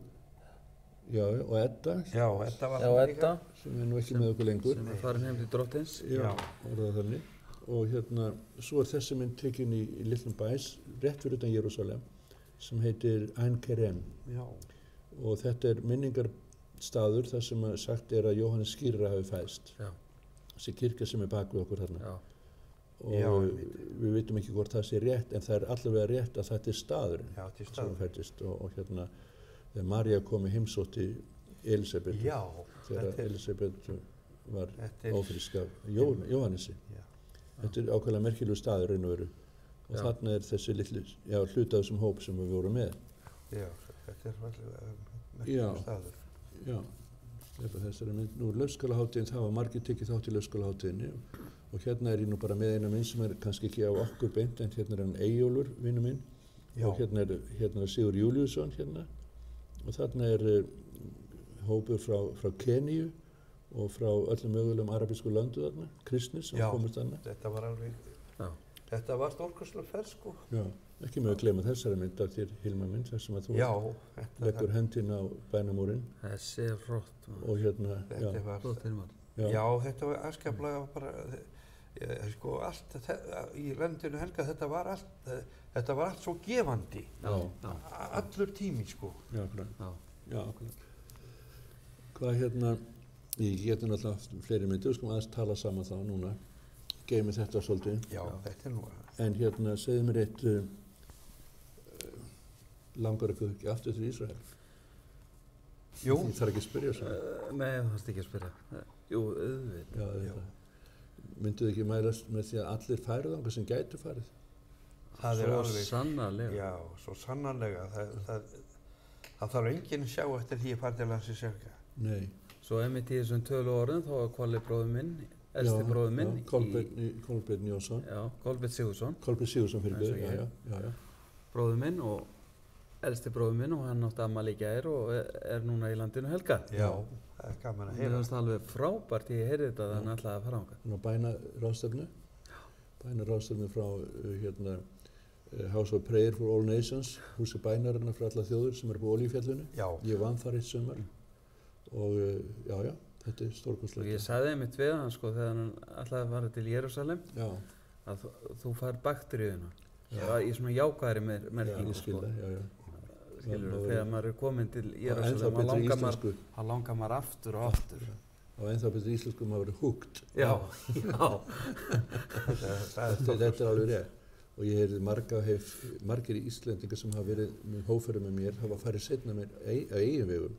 Já, og Edda.
Já, Edda var
það líka.
Sem nú ekki með okkur lengur.
Sem farin heim til Drottins.
Já, orðað þannig. Og svo þessi mynd tekin í litlum bæs, rétt fyrir utan Jerúsalem, sem heitir Ein Kerem.
Já.
Og þetta minningarstaður þar sem sagt að Jóhannes Skírara hafi fæðst.
Já.
Þessi kirkja sem bak við okkur þarna.
Já.
Og við veitum ekki hvort það sé rétt, en það allavega rétt að þetta staðurinn.
Já, þetta
sem fæddist. Og þegar María kom í heimsótti Elisabeth, þegar Elisabeth var ófrísk af Jóhannesi. Þetta ákveðlega merkilegu staður raun og veru. Og þarna þessi litlu, hluti af þessum hóp sem við vorum með.
Já, þetta merkilegu staður.
Já, þessari mynd. Nú Laufskálahátíðin, það var margir tekið þátt í Laufskálahátíðinni og ég nú bara með eina mynd sem kannski ekki á okkur beint, en hann Eyjólfur, vinur minn. Já. Og hérna Sigur Júlíusson og þarna hópur frá Keníu og frá öllum mögulegum arabísku löndu þarna, kristnir sem komist þarna.
Þetta var alveg, þetta var stórkostleg ferð sko.
Já, ekki með að gleyma þessari mynd af þér, Hilma minn, þar sem að þú leggur hendina á bænamúrinn.
Þessi flott.
Og
þetta var, já, þetta var afskaplega bara, sko, allt í landinu Helga, þetta var allt svo gefandi. Allur tími sko.
Já, hvað ég geti náttúrulega fleiri myndir, við skulum aðeins tala saman þá núna, geymið þetta svolítið.
Já, þetta nú
En segðu mér eitt, langar ykkur ekki aftur til Ísrael?
Jú.
Ég þarf ekki að spyrja svo.
Nei, það þarfst ekki að spyrja. Jú, auðvitað.
Já. Mynduð ekki mælast með því að allir færið þangað sem gætu farið?
Svo sannarlega.
Já, svo sannarlega. Það þarf enginn að sjá eftir því að fara til landsins Helga.
Nei.
Svo einmitt í þessum 12 árum, þá var Kolli bróður minn, elsti bróður minn.
Kolbeinn Jónsson.
Já, Kolbeinn Sigurðsson.
Kolbeinn Sigurðsson fyrir byrju, já.
Bróður minn og elsti bróður minn og hann átti afmæli í gær og núna í landinu Helga.
Já, það er gaman að heyra.
Mér fannst það alveg frábært, ég heyrði þetta þannig alltaf að fara ánga.
Nú bænaráðstefnu frá House of Prayer for All Nations, húsi bænarinnar fyrir alla þjóður sem på Olíufjallinu.
Já.
Ég vann þar eitt sumar og þetta stórkostlegt.
Og ég sagði einmitt við hann sko þegar hann ætlaði að fara til Jerúsalem að þú fær bakteríuna. Í svona jákvæðri merkingu sko. Skilur, þegar maður kominn til Jerúsalem, þá langar maður aftur og aftur.
Og ennþá betur íslensku maður verið hooked.
Já.
Þetta alveg rétt. Og ég heyrði margir Íslendingar sem hafa verið með hóferðum með mér, hafa farið seinna mér á eigin vegum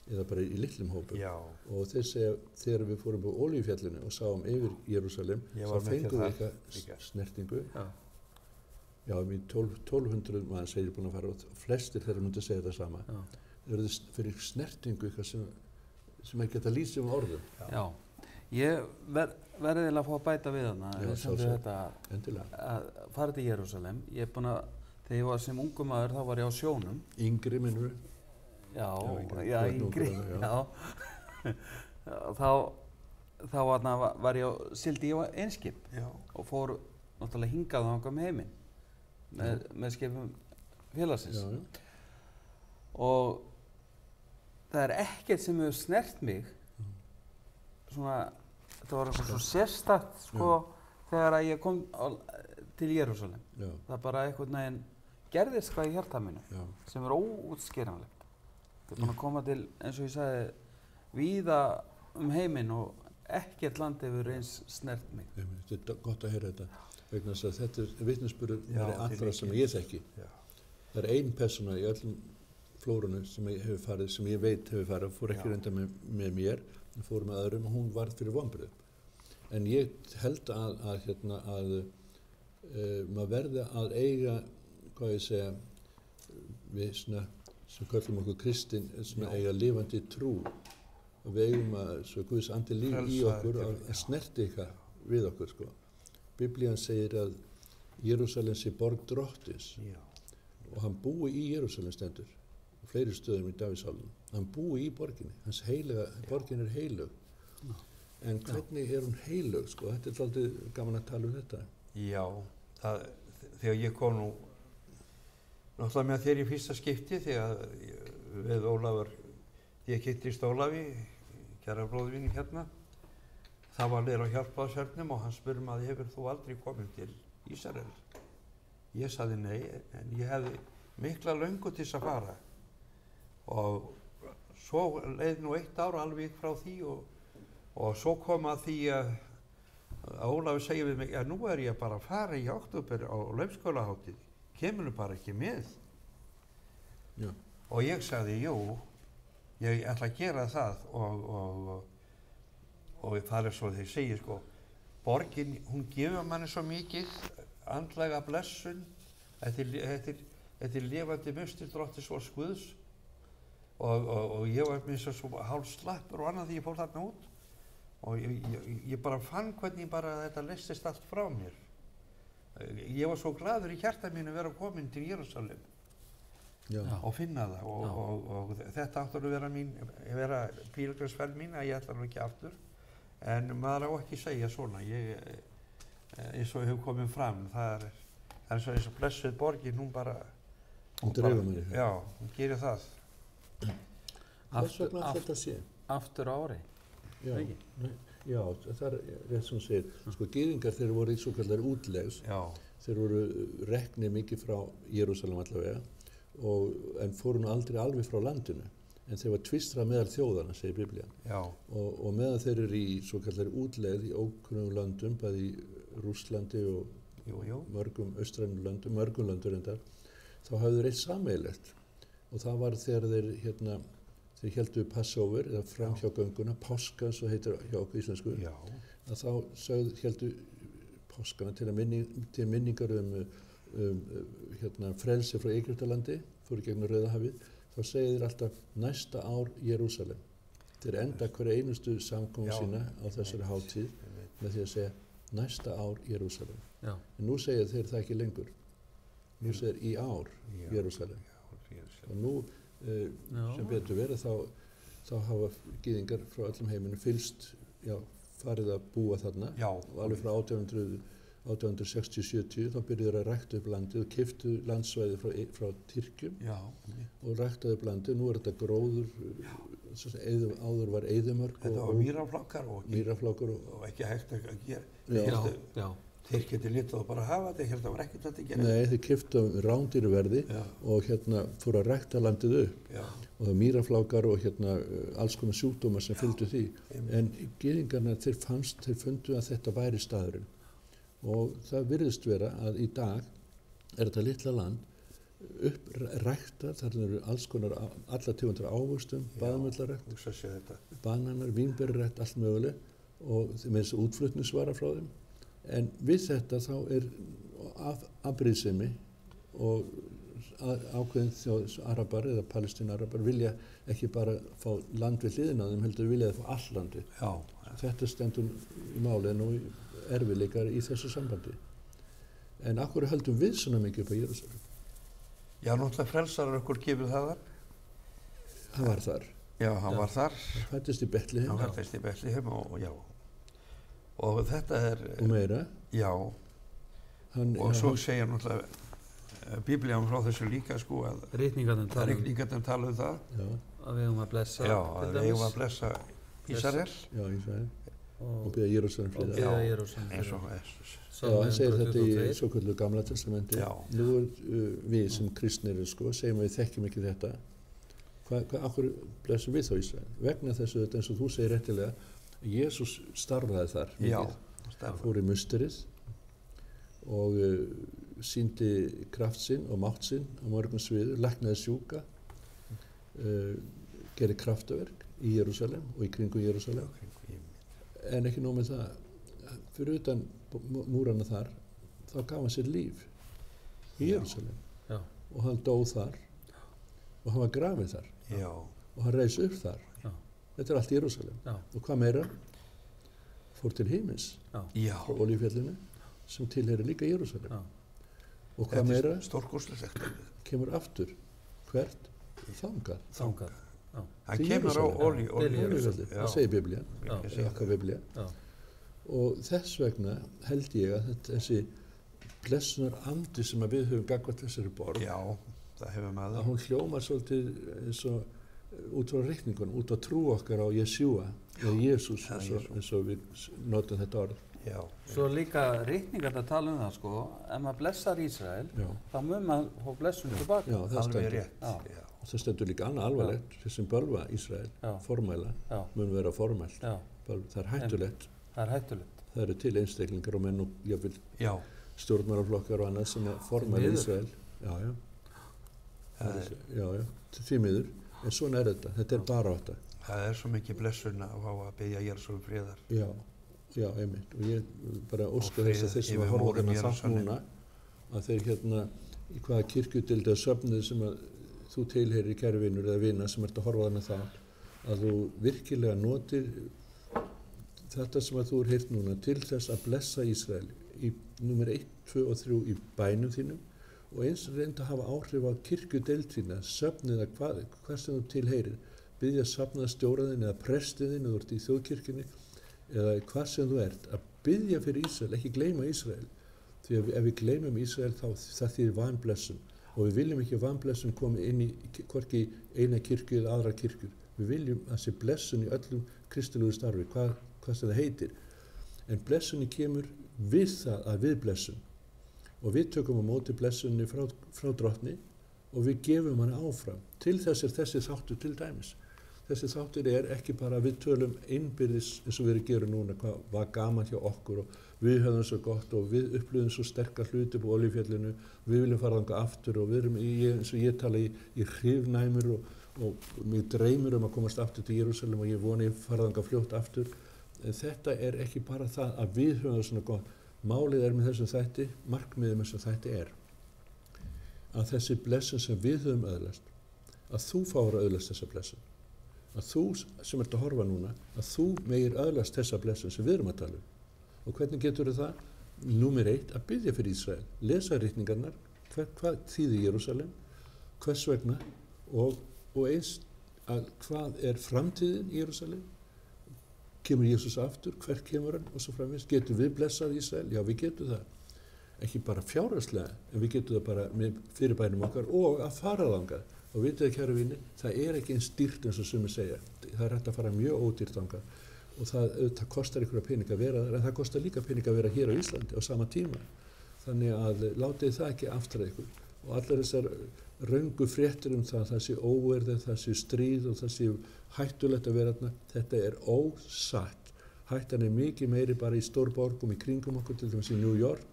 eða bara í litlum hópum.
Já.
Og þeir segja, þegar við fórum á Olíufjallinu og sáum yfir Jerúsalem, þá fengum við eitthvað snertingu. Já, við 1200 mann segir búin að fara og flestir þeirra myndi að segja þetta sama. Þeir verður fyrir snertingu eitthvað sem ekki geta lýst um orðum.
Já. Ég verði að fá að bæta við hana að fara til Jerúsalem. Ég er búinn að, þegar ég var sem ungu maður, þá var ég á sjónum.
Yngri minnur við?
Já, yngri, já. Þá sildi ég á Eimskip og fór náttúrulega hingað þangað með heiminn með skipum félagsins. Og það er ekkert sem hefur snert mig svona, þetta var eitthvað svo sérstakt sko þegar að ég kom til Jerúsalem. Það bara einhvern veginn gerðist hvað í hjarta mínu sem er óútskýranlegt. Ég er búinn að koma til, eins og ég sagði, víða heiminn og ekkert land hefur eins snert mig.
Þetta er gott að heyra þetta, vegna þess að þetta er vitnisburður allra sem ég þekki. Það er ein persóna í öllum flórunum sem ég hef farið, sem ég veit hefur farið, fór ekki reynda með mér, fór með öðrum og hún varð fyrir vonbrigðum. En ég held að maður verði að eiga, hvað ég segja, við svona, sem kallum okkur kristin, svona eiga lifandi trú. Og við eigum að, svo Guðs andi líf í okkur, að snerti eitthvað við okkur, sko. Biblían segir að Jerúsalem sé borg Drottins. Og hann búi í Jerúsalem stendur. Fleiri stöðum í Davíðshálfum. Hann búi í borginni, borgin er heilög. En hvernig er hún heilög, sko? Þetta er svolítið gaman að tala um þetta.
Já, þegar ég kom nú náttúrulega með þér í fyrsta skipti þegar við Ólafur, ég kynntist Ólafi, kæra bróður mín hérna. Það var niður á Hjálpræðishernum og hann spurði mig hefur þú aldrei komið til Ísrael? Ég sagði nei, en ég hefði mikla löngu til þess að fara. Og svo leið nú 1 ár alveg frá því og svo kom að því að Ólafur segir við mig, nú ég bara að fara í október á laufskólahátíð, kemur þú bara ekki með?
Já.
Og ég sagði, jú, ég ætla að gera það og það svo þeir segja, sko, borgin, hún gefur manni svo mikið andlega blessun, þetta er lifandi mustur drottins og Guðs og ég var með svo hálf slappur og annað því ég fór þarna út og ég bara fann hvernig bara þetta leystist allt frá mér. Ég var svo glaður í hjarta mínu að vera komin til Jerúsalem og finna það og þetta áttur að vera pílgrimsferð mín að ég ætla nú ekki aftur en maður á ekki segja svona eins og hefur komið fram það er svo eins og blessuð borgin hún bara
hún dreifur mér
já, hún gerir það
þess vegna að þetta sé
aftur ári
já, það er rétt sem hún segir sko gyðingar þeir voru í svo kallar útlegs þeir voru reknir mikið frá Jerúsalem allavega en fóru nú aldrei alveg frá landinu en þeir var tvistrað meðal þjóðana, segir Biblían. Og meðan þeir eru í svo kallar útlegð í ókunnum löndum, bæði í Rússlandi og mörgum austrænum löndum, mörgum löndur endar, þá hafðu þeir eitt sameiginlegt. Og það var þegar þeir héldu Passover, eða framhjágönguna, páska, svo heitir hjá okkur íslensku, að þá héldu páskana til minningar frelsi frá Egyptalandi, fóru gegnum Rauðahafið, þá segir þeir alltaf næsta ár Jerúsalem. Þeir enda hverja einustu samkomu sína á þessari hátíð með því að segja næsta ár Jerúsalem. En nú segja þeir það ekki lengur. Nú segir í ár Jerúsalem. Og nú sem betur verið þá hafa gyðingar frá öllum heiminum fylgst, farið að búa þarna og alveg frá 1860-70 þá byrjuðu að rækta upp landið og keyptu landsvæði frá Tyrkjum og ræktaðu upp landið. Nú þetta gróður, áður var eyðimörk
og mýraflákar og ekki hægt að gera. Þeir geti litið og bara hafa þetta, hérna var ekkert að gera.
Nei, þeir keyptu rándýru verði og fóru að rækta landið upp og það mýraflákar og alls konar sjúkdómar sem fylgdu því. En gyðingarna þeir fundu að þetta væri staðurinn. Og það virðist vera að í dag þetta litla land uppræktað, þar eru alls konar alla tegundar ávöxtum, baðmöllarækt, bananar, vínberjarækt, allt möguleg og með þessu útflutningsvara frá þeim. En við þetta þá afbrýðsemi og ákveðin arabar eða palestínarabar vilja ekki bara fá land við hliðina á þeim, heldur vilja það fá all landið. Þetta stendur í máli nú erfiðleikar í þessu sambandi. En af hverju höldum við svona mikið upp á Jerúsalem?
Já, náttúrulega frelsarar okkur gefið það þar.
Hann var þar.
Já, hann var þar.
Hann fæddist í Betlehem.
Hann fæddist í Betlehem og þetta er...
Og meira.
Já. Og svo segja náttúrulega Biblían frá þessu líka sko að... Ritningarnir tala það.
Að við höfum að blessa.
Já, að við höfum að blessa Ísrael.
Já, Ísrael. Og byrja Jerúsalem friða.
Eins og
hann segir þetta í svoköldu Gamla testamenti. Nú við sem kristnir segjum að við þekkjum ekki þetta. Akkur blessum við þá Ísrael? Vegna þessu þetta eins og þú segir réttilega, Jesús starfaði þar mikið. Fór í musterið og sýndi kraft sinn og mátt sinn á mörgum sviðum, læknaði sjúka, gerði kraftaverk í Jerúsalem og í kringum Jerúsalem. En ekki nóg með það, fyrir utan múrana þar, þá gaf hann sér líf í Jerúsalem. Og hann dó þar og hann var grafinn þar og hann reis upp þar. Þetta er allt Jerúsalem. Og hvað meira? Fór til himins frá Olíufjallinu sem tilheyrir líka Jerúsalem. Og hvað meira?
Stórkostlegt.
Kemur aftur. Hvert? Þangað.
Hann kemur á
Olíufjalli, það segir Biblían, okkar Biblía. Og þess vegna held ég að þessi blessunar andi sem við höfum gagnvart þessari borg,
það hefur maður.
Að hún hljómar svolítið eins og út frá reikningunum, út á trú okkar á Jesúa, eða Jesús, eins og við notum þetta orð.
Já.
Svo líka reikningar að tala það, sko, ef maður blessar Ísrael, þá mun maður fá blessun tilbaka.
Já, það stendur.
Rétt. Já.
Og það stendur líka annað alvarlegt, þessum bölva Ísrael, formæla, mun vera formælt. Það er hættulegt.
Það er hættulegt.
Það eru til einstaklingar og menn og jafnvel stjórnmálaflokkar og annað sem er formæla Ísrael. Já, því miður. En svona er þetta er barátta.
Það er svo mikið blessun að fá að biðja Jerúsalem friðar.
Já, einmitt. Og ég bara óska þess að þeir sem að horfa þennan þátt núna, að þeir í hvaða kirkjudeild eða söfnuð sem að þú tilheyrir, kæri vinur eða vina sem ert að horfa þennan þátt, að þú virkilega notir þetta sem að þú heyrt núna til þess að blessa Ísrael í númer 1, 2 og 3 í bænum þínum og eins reynda að hafa áhrif á kirkjudeild þína, söfnuð eða hvað sem þú tilheyrir, biðja safnaðarstjóraðinn eða prestiðinn eða þú ert í þjóðkirkjunni eða hvað sem þú ert, að biðja fyrir Ísrael, ekki gleyma Ísrael. Því að ef við gleymum Ísrael þá það þýðir vanblessun og við viljum ekki að vanblessun komi inn í hvorki eina kirkju eða aðra kirkjur. Við viljum að sé blessun í öllum kristilegu starfi, hvað sem það heitir. En blessunni kemur við það að við blessun og við tökum á móti blessunni frá drottni og við gefum hana áfram. Til þess er þessi þáttur til dæmis. Þessi þáttur er ekki bara að við tölum innbyrðis eins og við erum að gera núna, hvað var gaman hjá okkur og við höfum svo gott og við upplifum svo sterkar hluti på Olíufjallinu, við viljum fara þangað aftur og við erum eins og ég tala í hrifnæmur og mig dreymir að komast aftur til Jerúsalem og ég vona ég fara þangað fljótt aftur. En þetta er ekki bara það að við höfum það svona gott. Málið er með þessum þætti, markmiðið með þessum þætti er að þessi blessun sem við höfum öðlast, að þú fáir að öðlast þessa blessun. Að þú sem ert að horfa núna, að þú megir öðlast þessa blessun sem við erum að tala um. Og hvernig getur það? Númer 1, að biðja fyrir Ísrael, lesa ritningarnar, hvað þýðir Jerúsalem, hvers vegna og eins að hvað er framtíðin í Jerúsalem, kemur Jesús aftur, hver kemur hann og svo framvegis, getum við blessað Ísrael? Já, við getum það. Ekki bara fjárhagslega, en við getum það bara með fyrirbænum okkar og að fara þangað. Og vitið þið, kæru vinir, það er ekki eins dýrt eins og sumir segja. Það er hægt að fara mjög ódýrt þangað og það kostar einhverja pening að vera þar, en það kostar líka pening að vera hér á Íslandi á sama tíma. Þannig að látið það ekki aftra ykkur. Og allar þessar röngu fréttir það sé óverðið, það sé stríð og það sé hættulegt að vera þarna, þetta er ósatt. Hættan er mikið meiri bara í stórborgum í kringum okkur, til dæmis í New York.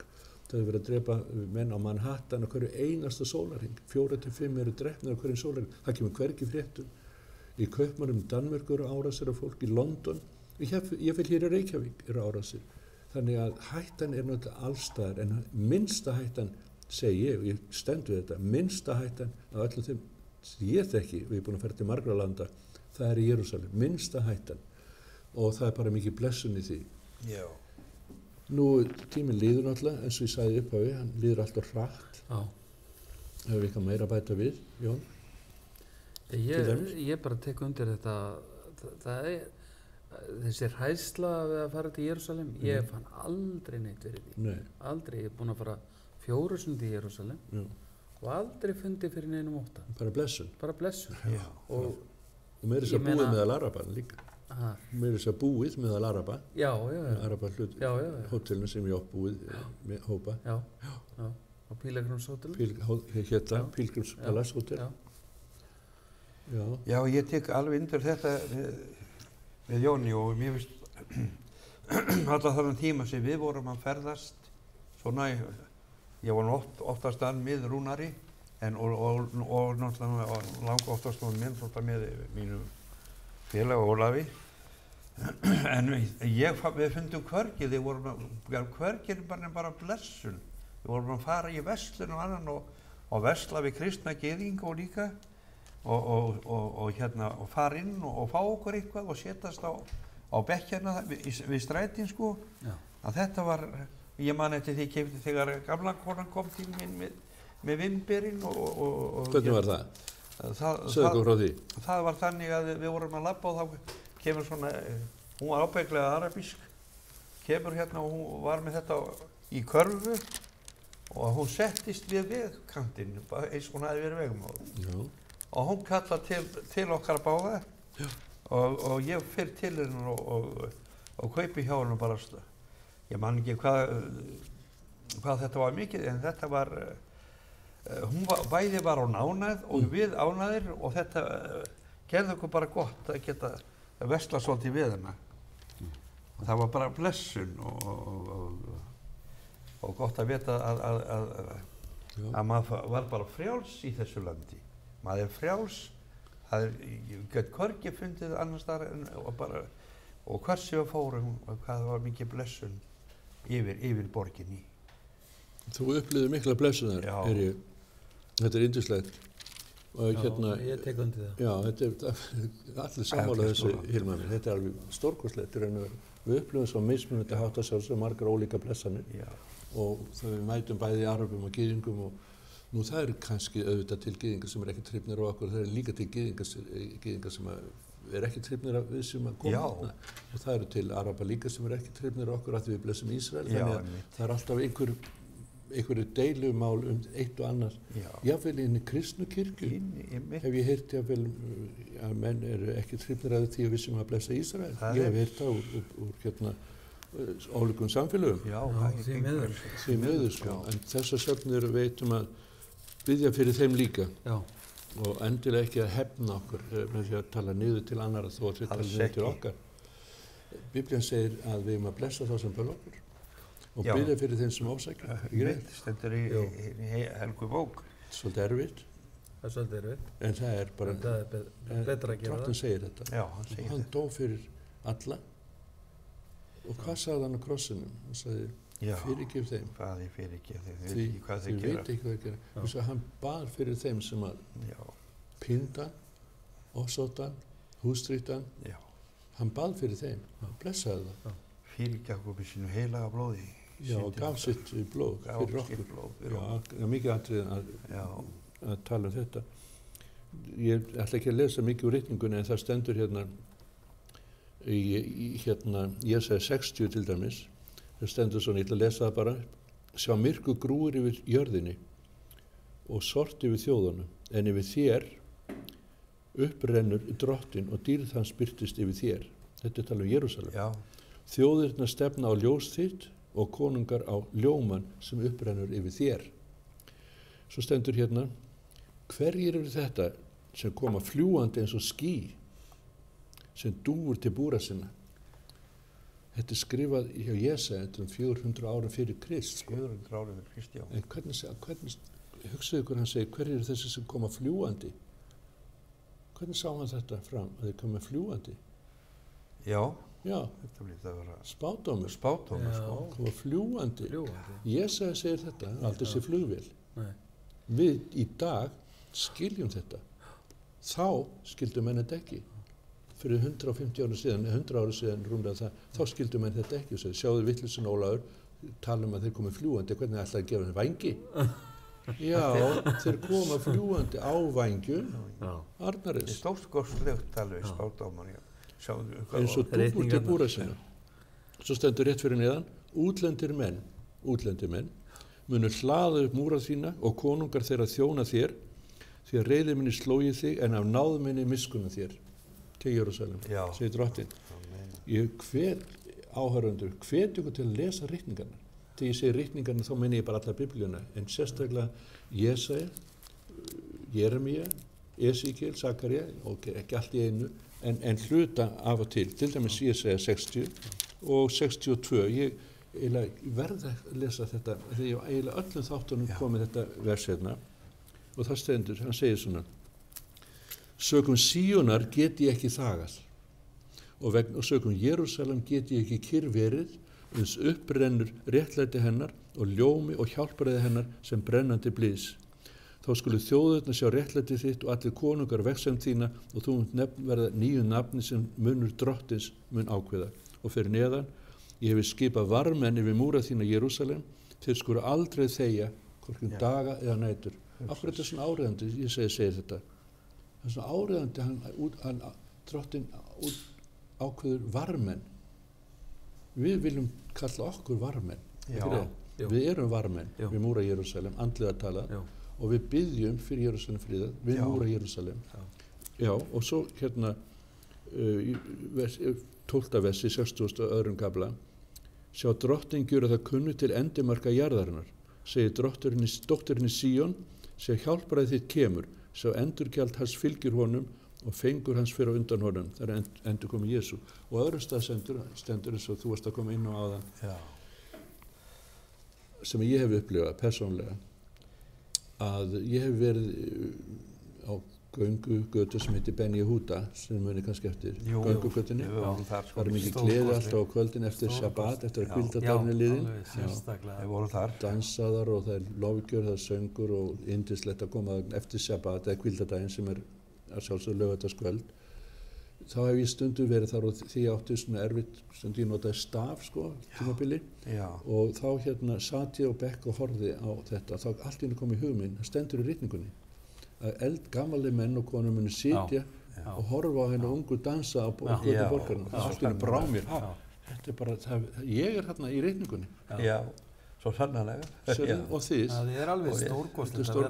Það hefur verið að drepa menn á Manhattan á hverju einasta sólarhring. 4-5 eru drepnir á hverjum sólarhring. Það kemur hvergi fréttum. Í Kaupmannum Danmörku eru árásir af fólk, í London. Ég vil hér í Reykjavík eru árásir. Þannig að hættan er náttúrulega allstaðar, en minnsta hættan, segi ég, og ég stend við þetta, minnsta hættan af öllum þeim sem ég þekki, við erum búin að fara til margra landa, það er í Jerúsalem, minnsta hættan. Og það er bara mikið blessun í því.
Já.
Nú, tíminn líður náttúrulega, eins og ég sagði upphafi, hann líður alltaf hratt.
Já.
Hefur við eitthvað meira að bæta við, Jón?
Ég bara tek undir þetta, það er, þessi hræðsla við að fara til Jerúsalem, ég fann aldrei neitt fyrir því.
Nei.
Aldrei, ég er búinn að fara 4 sinnum í Jerúsalem og aldrei fundið fyrir neinum ótta.
Bara blessun.
Bara blessun.
Já.
Og
meira þess að búið meðal Arabann líka. Meira þess að búið meðal Araba.
Já.
Araba hótelinu sem ég átt með hópa.
Já. Og Pílagrímshótel.
Hérna, Pílagrímspalace hótel.
Já, ég tek alveg undir þetta við Jóni og mér finnst alltaf þennan tíma sem við vorum að ferðast svona, ég var oftast með Rúnari og náttúrulega langa oftast með mínu félag Ólafi en við fundum hvergi, hvergi er bara blessun. Við vorum að fara í verslun og annan og versla við kristna gyðinga og líka og fara inn og fá okkur eitthvað og setjast á bekkjana við strætin sko. Að þetta var, ég man eftir því þegar gamla konan kom til mín með vimberinn og
hvernig var það? Segðu okkur frá því.
Það var þannig að við vorum að labba og þá kemur svona, hún var ábyggilega arabísk, kemur hérna og hún var með þetta í körfu og hún settist við vegkantinn eins og hún hefði verið vegmáð. Og hún kallaði til okkar báða og ég fer til hennar og kaupi hjá hennar bara. Ég man ekki hvað þetta var mikið, en þetta var, bæði var hún ánægð og við ánægðir, og þetta gerði okkur bara gott að geta versla svolítið við hana. Og það var bara blessun og gott að vita að maður var bara frjáls í þessu landi. Maður er frjáls, ég get hvergi fundið annars staðar og hversu við fórum og hvað var mikið blessun yfir borginni.
Þú upplifir mikla blessunar, þetta er yndislegt. Og
ég tek undir það.
Já, þetta er allir sammála þessu, Hilmar minn, þetta er alveg stórkostlegt. Við upplifum svo mismunandi hátt að sjá svo margar ólíka blessanir og þegar við mætum bæði Arabum og gyðingum og nú það eru kannski auðvitað til gyðingar sem ekki hrifnir á okkur, það eru líka til gyðingar sem ekki hrifnir af við sem að koma þarna og það eru til Araba líka sem ekki hrifnir á okkur að við blessum Ísrael, þannig að það er alltaf einhverju deilumál eitt og annars. Jafnvel inn í kristnu kirkju hef ég heyrt jafnvel að menn eru ekki hrifnir af því að við sem að blessa Ísrael. Ég hef heyrt það úr ólíkum samfélögum. Því miður sko. En þessar söfnur veitum að biðja fyrir þeim líka. Og endilega ekki að hefna okkur með því að tala niður til annara þó að við tala niður til okkar. Biblían segir að við erum að blessa þá sem böl okkur og biðja fyrir þeim sem ásækja.
Stendur í helgu bók.
Svolítið erfitt.
Það er svolítið erfitt.
En það er bara,
betra að gera það.
Drottinn segir þetta.
Já, hann segir þetta.
Hann dó fyrir alla. Og hvað sagði hann á krossinum? Hann sagði, fyrirgef þeim.
Hvað ég fyrirgef þeim, þau veit ekki hvað þeir gera.
Þau veit ekki hvað þeir gera. Þess að hann bað fyrir þeim sem að pynda, ofsóta, hústríta. Hann bað fyrir þeim, hann blessaði það.
Fyrirgef okkur með sínu heilaga blóði.
Já, og gaf sitt blóð fyrir okkur. Það er mikið atriði að tala þetta. Ég ætla ekki að lesa mikið úr ritningunni en það stendur hérna í Jesaja 60 til dæmis. Það stendur svona, ég ætla að lesa það bara. Sjá myrku grúir yfir jörðinni og sort yfir þjóðunum, en yfir þér upprennur drottinn og dýrð hans birtist yfir þér. Þetta er talað Jerúsalem. Þjóðirnar stefna á ljós þitt og konungar á ljóman sem upprennur yfir þér. Svo stendur hérna, hverjir eru þetta sem koma fljúandi eins og ský, sem dúfur til búra sinna? Þetta er skrifað hjá Jesaja 400 árum fyrir Krist.
400 árum fyrir Krist, já.
En hvernig hugsaðu ykkur hann segir, hverjir eru þessi sem koma fljúandi? Hvernig sá hann þetta fram, að þeir koma fljúandi?
Já.
Þetta
vera
spádómur. Koma fljúandi. Jesaja segir þetta, aldrei sé flugvél. Við í dag skiljum þetta. Þá skildum menn þetta ekki. Fyrir 150 ára síðan, 100 ára síðan rúmlega það, þá skildum menn þetta ekki. Sjáðu Vittlisson Ólafur, tala að þeir komi fljúandi, hvernig ætlaði að gefa þeim vængi? Já, þeir koma fljúandi á vængjum, Arnarins.
Stórskostlegt alveg spádómar,
eins og dúfur til búra sinna. Svo stendur rétt fyrir neðan, útlendir menn munu hlaða upp múra þína og konungar þeirra þjóna þér, því að reiði minni slógi þig en af náð minni miskunna þér. Til Jerúsalem, segir drottinn. Ég áhorfendur, hvet ykkur til að lesa ritningarna. Þegar ég segi ritningarna þá meina ég bara alla Biblíuna, en sérstaklega Jesaja, Jeremía, Esekiel, Sakaría, og ekki allt í einu, en hluta af og til dæmis Jesaja 60 og 62. Ég verð að lesa þetta, þegar ég eiginlega öllum þáttunum komið þetta vers hérna, og það stendur, hann segir svona, sökum Síonar get ég ekki þagað og sökum Jerúsalem get ég ekki kyrr verið, eins upprennur réttlæti hennar og ljómi og hjálpræði hennar sem brennandi blís. Þá skulu þjóðirnar sjá réttlæti þitt og allir konungar vegsemd þína og þú verða nýju nafni sem munur drottins mun ákveða. Og fyrir neðan, ég hefi skipað varmenn yfir múra þína Jerúsalem, þeir skulu aldrei þegja, hvorki daga eða nætur. Af hverju þetta er svona áreiðandi, ég segir þetta. Það er svona áreiðandi, drottinn ákveður varmenn. Við viljum kalla okkur varmenn. Við erum varmenn við múra Jerúsalem, andlega talað, og við byggjum fyrir Jerúsalem friðað við múra Jerúsalem. Já, og svo hérna í 12. versi 62. kafla: Sjá, drottinn gjöra það kunnu til endimarka jarðarinnar, segir dótturinni Síón, sjá, hjálpræði þitt kemur, sjá, endurgjald hans fylgir honum og fengur hans fyrir á undan honum. Það endur komið Jesú. Og öðrum stað stendur eins og þú varst að koma inn á áðan, sem ég hef upplifað persónlega, að ég hef verið á göngugötu sem heitir Ben Yehuda, sem muni kannski eftir göngugötunni. Það er mikið gleði alltaf á kvöldin eftir Shabbat, eftir að hvíldardagurinn er liðinn. Dansaðar og það er lofgjörð, það er söngur og yndislegt að koma eftir Shabbat eða hvíldardaginn sem er að sjálfsögðu laugardagskvöld. Þá hef ég stundu verið þar og því ég átti svona erfitt, stundu ég notaði staf tímabili, og þá sat ég á bekk og horfði á þetta. Þá allt í einu kom í hug minn, það stendur í ritningunni, að eldgamali menn og konur muni sitja og horfa á henni ungu dansa á götu borgarinnar. Það allt í einu brá mér. Þetta er bara, ég er hérna í ritningunni.
Já, svo sannarlega.
Og þið.
Það er alveg stórkostlegt að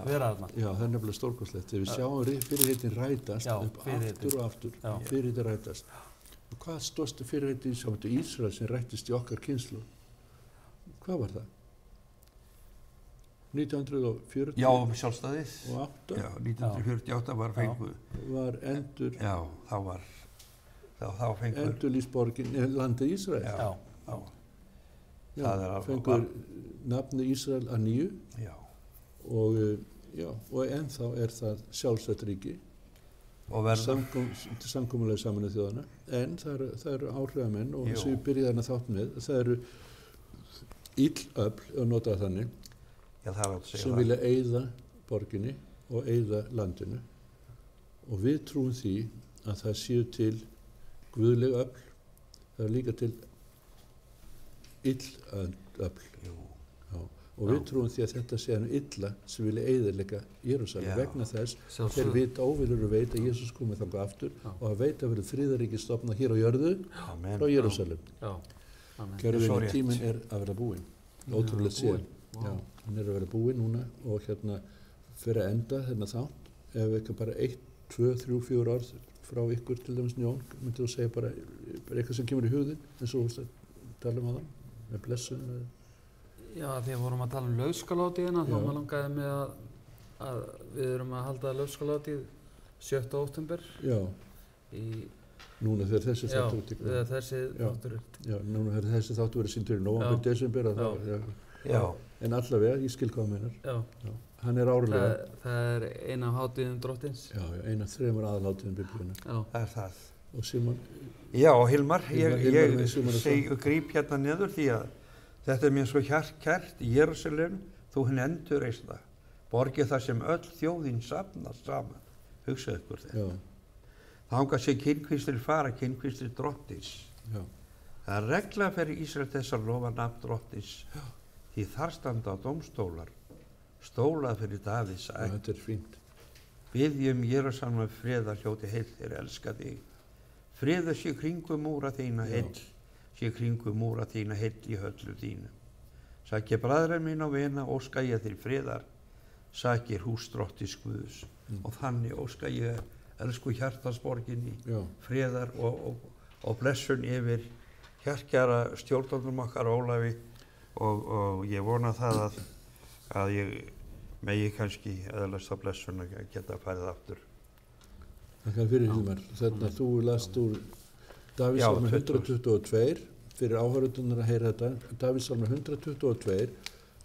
vera þarna.
Já, það er nefnilega stórkostlegt. Þegar við sjáum fyrirheitin rætast upp aftur og aftur, fyrirheitin rætast. Og hvað stóðstu fyrirheitin sem þetta Ísrael sem rættist í okkar kynslóð? Hvað var það? 1940
sjálfstæðið.
Og 8.
Já, 1948 var fengu.
Var endur.
Já, þá fengur.
Endurlýsborgin, landið Ísrael. Já, fengur nafni Ísrael að nýju.
Já.
Og ennþá er það sjálfstætt ríki.
Og verður.
Samkomulega Sameinuðu þjóðanna. En það eru áhrifamenn og eins og ég byrjaði þarna þátt með, það eru illöfl, að nota þannig, sem vilja eyða borginni og eyða landinu. Og við trúum því að það séu til guðleg öfl, það er líka til illöfl. Og við trúum því að þetta sé hann illa sem vilja eyðileggja Jerúsalem vegna þess þeir óvilur veit að Jesús komið þangað aftur og að veit að verður friðaríki stofnað hér á jörðu frá Jerúsalem. Kæru vinir, tíminn er að vera búinn. Ótrúlega séð. Já, hann er að vera búinn núna og fyrir að enda þátt, ef ekki bara 1, 2, 3, 4 orð frá ykkur til dæmis Jón, myndið þú segja bara eitthvað sem kemur í hugðin, eins og þú tala um það, með blessun.
Já, þegar vorum að tala um lausgalátíðina, þá maður langaði með að við erum að halda lausgalátíð 7. október. Já.
Núna þegar þessi þáttur Já, núna þegar þessi þáttur verið sýndur í nóvember, desember, en allavega, ég skil hvað meinar. Já. Hann er árlega.
Það er eina af hátíðum drottins.
Já, eina af 3 aðalhátíðum Biblíunnar.
Já, það er það.
Og Símon?
Já, Hilmar, ég gríp hérna niður því að þetta er mér svo kært í Jerúsalem, þú henni endurreist það. Borgið þar sem öll þjóðin safnast saman. Hugsaðu ykkur þetta. Já. Þangað sé kynkvíslir fara, kynkvíslir drottins. Já. Það er regla fyrir Ísrael þess að lofa nafn drottins. Já. Því þar standa dómstólar, stólað fyrir Davíðs ætt.
Þetta er fínt.
Biðjum Jerúsalem friðar hljóti heill, þeir elska þig. Friður sé kringum múra þína heill, sé kringum múra þína heill í höllu þínu. Sækja bræðra mín á vina, óska ég þér friðar, sækir hús drottis Guðs. Og þannig óska ég elsku hjartansborginni, friðar og blessun yfir hjartkjara stjórnarnum okkar Ólafi og ég vona það að ég megi kannski eðalast á blessun að geta farið aftur.
Þakka fyrir Hilmar. Þannig að þú last úr Davíðsálma 122, fyrir áhörðunar að heyra þetta, Davíðsálma 122,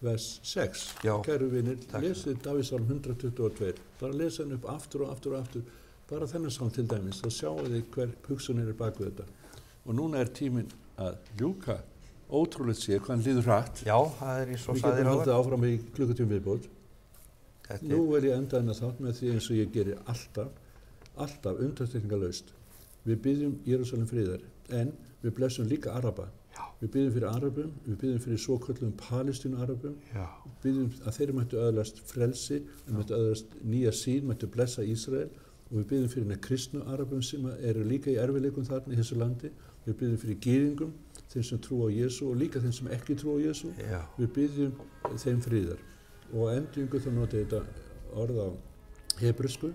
vers 6. Kæru vinir, lesið Davíðsálma 122. Bara lesa hann upp aftur og aftur og aftur. Bara þennan sálm til dæmis, þá sjáu þið hver hugsunir er bak við þetta. Og núna er tíminn að ljúka. Ótrúlegt sé hvað hann líður hratt.
Já, það er eins og
við getum haldið áfram í klukkutíma viðbót. Nú vil ég enda þennan þátt með því eins og ég geri alltaf undantekningarlaust. Við biðjum Jerúsalem friðar, en við blessum líka Araba. Já. Við biðjum fyrir Arabum, við biðjum fyrir svoköllum Palestínu-Arabum. Við biðjum að þeir mættu öðlast frelsi, mættu öðlast nýja sýn, mættu blessa Ísrael. Og við biðjum fyrir kristnu Arabum sem eru líka í erfiðleikum þarna í þessu landi. Við biðjum fyrir gyðingum þeim sem trú á Jesú og líka þeim sem ekki trú á Jesú.
Já.
Við byggjum þeim friðar. Og endingu þá nota þetta orð á hebresku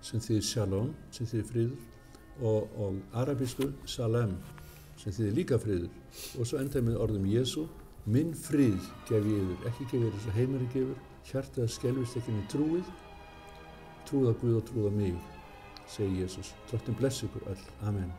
sem þýðir shalom, sem þýðir friður, og arabísku salem, sem þýðir líka friður. Og svo endaði með orðum Jesú, minn frið gef ég yður, ekki gef ég eins og heimurinn gefur, hjartað skelfist ekki inn í trúið, trúð á Guð og trúð á mig, segir Jesús. Drottinn blessi ykkur öll. Amen.